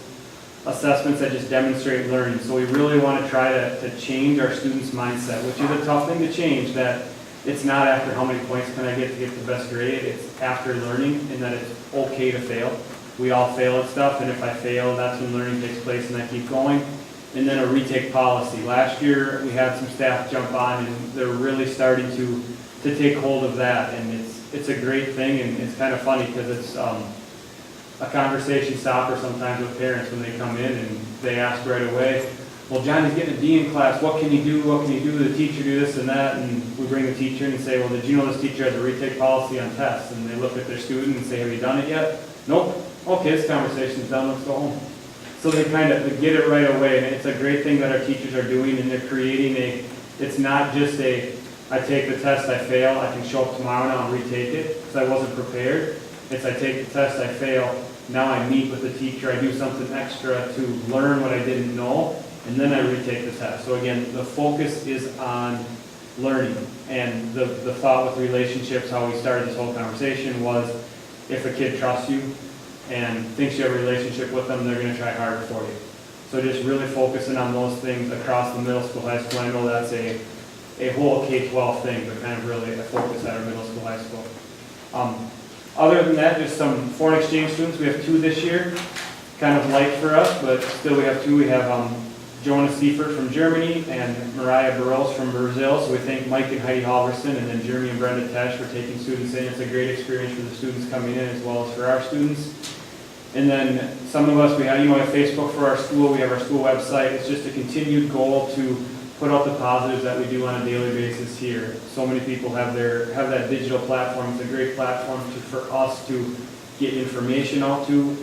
[SPEAKER 12] assessments that just demonstrate learning. So we really want to try to change our students' mindset, which is a tough thing to change, that it's not after how many points can I get to get the best grade, it's after learning, and that it's okay to fail. We all fail at stuff, and if I fail, that's when learning takes place and I keep going. And then a retake policy. Last year, we had some staff jump on, and they're really starting to take hold of that, and it's a great thing, and it's kind of funny because it's a conversation stopper sometimes with parents when they come in and they ask right away, well, Johnny's getting a D in class, what can you do, the teacher do this and that, and we bring the teacher in and say, well, did you know this teacher has a retake policy on tests? And they look at their student and say, have you done it yet? Nope. Okay, this conversation's done, let's go home. so they get it right away. And it's a great thing that our teachers are doing, and they're creating it's not just I take the test, I fail, I can show up tomorrow now and retake it, because I wasn't prepared. It's I take the test, I fail, now I meet with the teacher, I do something extra to learn what I didn't know, and then I retake the test. So again, the focus is on learning. And the thought with relationships, how we started this whole conversation was, if a kid trusts you and thinks you have a relationship with them, they're gonna try harder for you. So just really focusing on those things across the middle school, high school. I know that's a whole K-12 thing, but kind of really a focus at our middle school, high school. Other than that, just some foreign exchange students. We have 2 this year, kind of light for us, but still we have 2. We have Jonas Seifert from Germany and Mariah Burrows from Brazil. So we thank Mike and Heidi Halverson and then Jeremy and Brenda Tesh for taking students in. It's a great experience for the students coming in as well as for our students. And then some of us, we have Facebook for our school. We have our school website. It's just a continued goal to put out the positives that we do on a daily basis here. So many people have that digital platform. It's a great platform for us to get information out to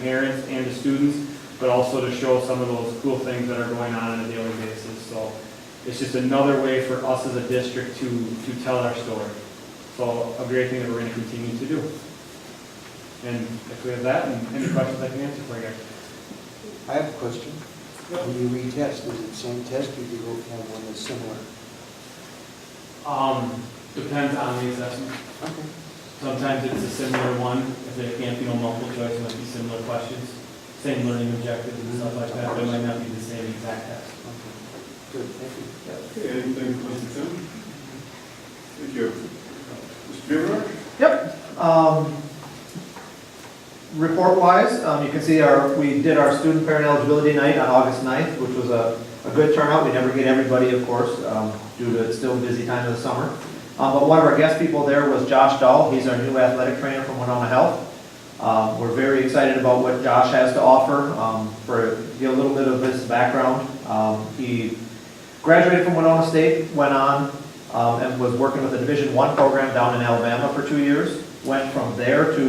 [SPEAKER 12] parents and to students, but also to show some of those cool things that are going on a daily basis. So it's just another way for us as a district to tell our story. So a great thing that we're going to continue to do. And if we have that, and any questions I can answer for you guys.
[SPEAKER 14] I have a question. When you retest, is it the same test or do you go have one that's similar?
[SPEAKER 12] Depends on the assessment.
[SPEAKER 14] Okay.
[SPEAKER 12] Sometimes it's a similar one. If there can't be no multiple choice, it might be similar questions. Same learning objectives and stuff like that, but it might not be the same exact test.
[SPEAKER 14] Okay. Good, thank you.
[SPEAKER 1] Okay, anything for Mr. Tim? Thank you. Mr. Beaver?
[SPEAKER 7] Yep. Report-wise, you can see we did our student parent eligibility night on August 9th, which was a good turnout. We never get everybody, of course, due to it's still a busy time of the summer. But one of our guest people there was Josh Dahl. He's our new athletic trainer from Winona Health. We're very excited about what Josh has to offer. To give a little bit of his background, he graduated from Winona State, went on and was working with a Division I program down in Alabama for 2 years. Went from there to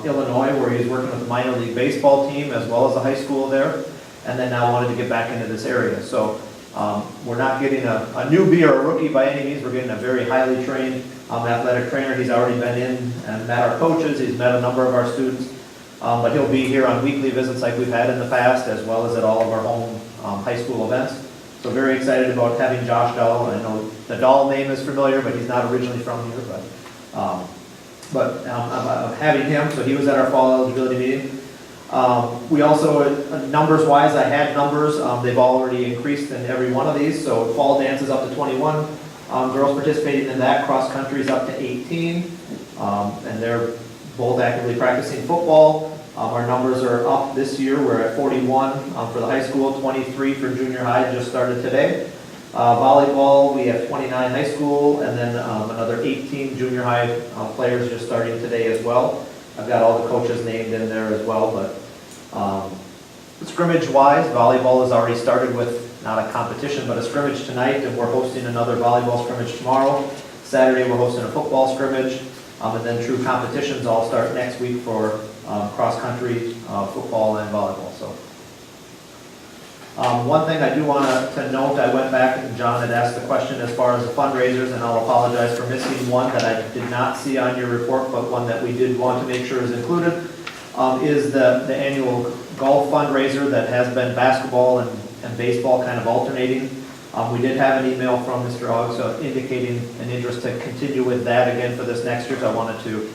[SPEAKER 7] Illinois, where he was working with the minor league baseball team as well as the high school there, and then now wanted to get back into this area. So we're not getting a newbie or a rookie by any means. We're getting a very highly trained athletic trainer. He's already been in and met our coaches. He's met a number of our students, but he'll be here on weekly visits like we've had in the past, as well as at all of our home high school events. So very excited about having Josh Dahl. I know the Dahl name is familiar, but he's not originally from here, but having him, so he was at our fall eligibility meeting. We also, numbers-wise, I had numbers. They've already increased in every one of these. So fall dance is up to 21. Girls participating in that. Cross country is up to 18. And they're both actively practicing football. Our numbers are up this year. We're at 41 for the high school, 23 for junior high, just started today. Volleyball, we have 29 high school, and then another 18 junior high players just starting today as well. I've got all the coaches named in there as well, but scrimmage-wise, volleyball has already started with not a competition, but a scrimmage tonight, and we're hosting another volleyball scrimmage tomorrow. Saturday, we're hosting a football scrimmage, and then true competitions all start next week for cross-country, football, and volleyball. So. One thing I do want to note, I went back and John had asked the question as far as the fundraisers, and I'll apologize for missing one that I did not see on your report, but one that we did want to make sure is included, is the annual golf fundraiser that has been basketball and baseball kind of alternating. We did have an email from Mr. Ogg indicating an interest to continue with that again for this next year, so I wanted to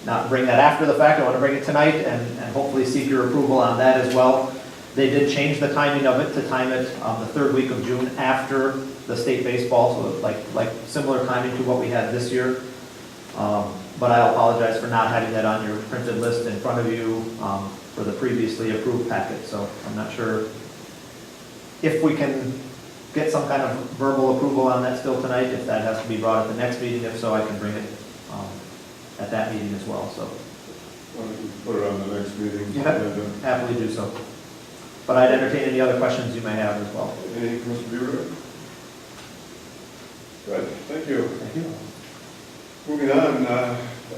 [SPEAKER 7] not bring that after the fact. I want to bring it tonight and hopefully seek your approval on that as well. They did change the timing of it to time it the third week of June after the state baseball, so like similar timing to what we had this year. But I apologize for not having that on your printed list in front of you for the previously approved packet. So I'm not sure if we can get some kind of verbal approval on that still tonight, if that has to be brought at the next meeting. If so, I can bring it at that meeting as well. So
[SPEAKER 1] Put it on the next meeting.
[SPEAKER 7] yeah, happily do so. But I'd entertain any other questions you may have as well.
[SPEAKER 1] Any, Mr. Beaver? Good, thank you.
[SPEAKER 7] Thank you.
[SPEAKER 1] Moving on,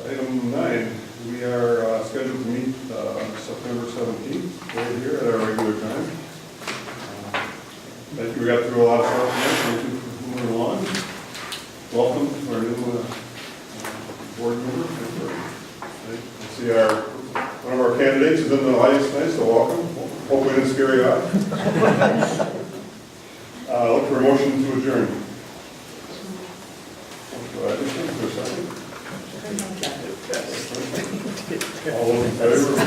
[SPEAKER 1] item 9, we are scheduled to meet on September 17th, right here at our regular think we got through a lot of stuff tonight. Thank you for moving along. Welcome to our new board member. I see one of our candidates is in the audience tonight, so welcome. Hope we didn't scare you off. Look for a motion to adjourn. All those in favor?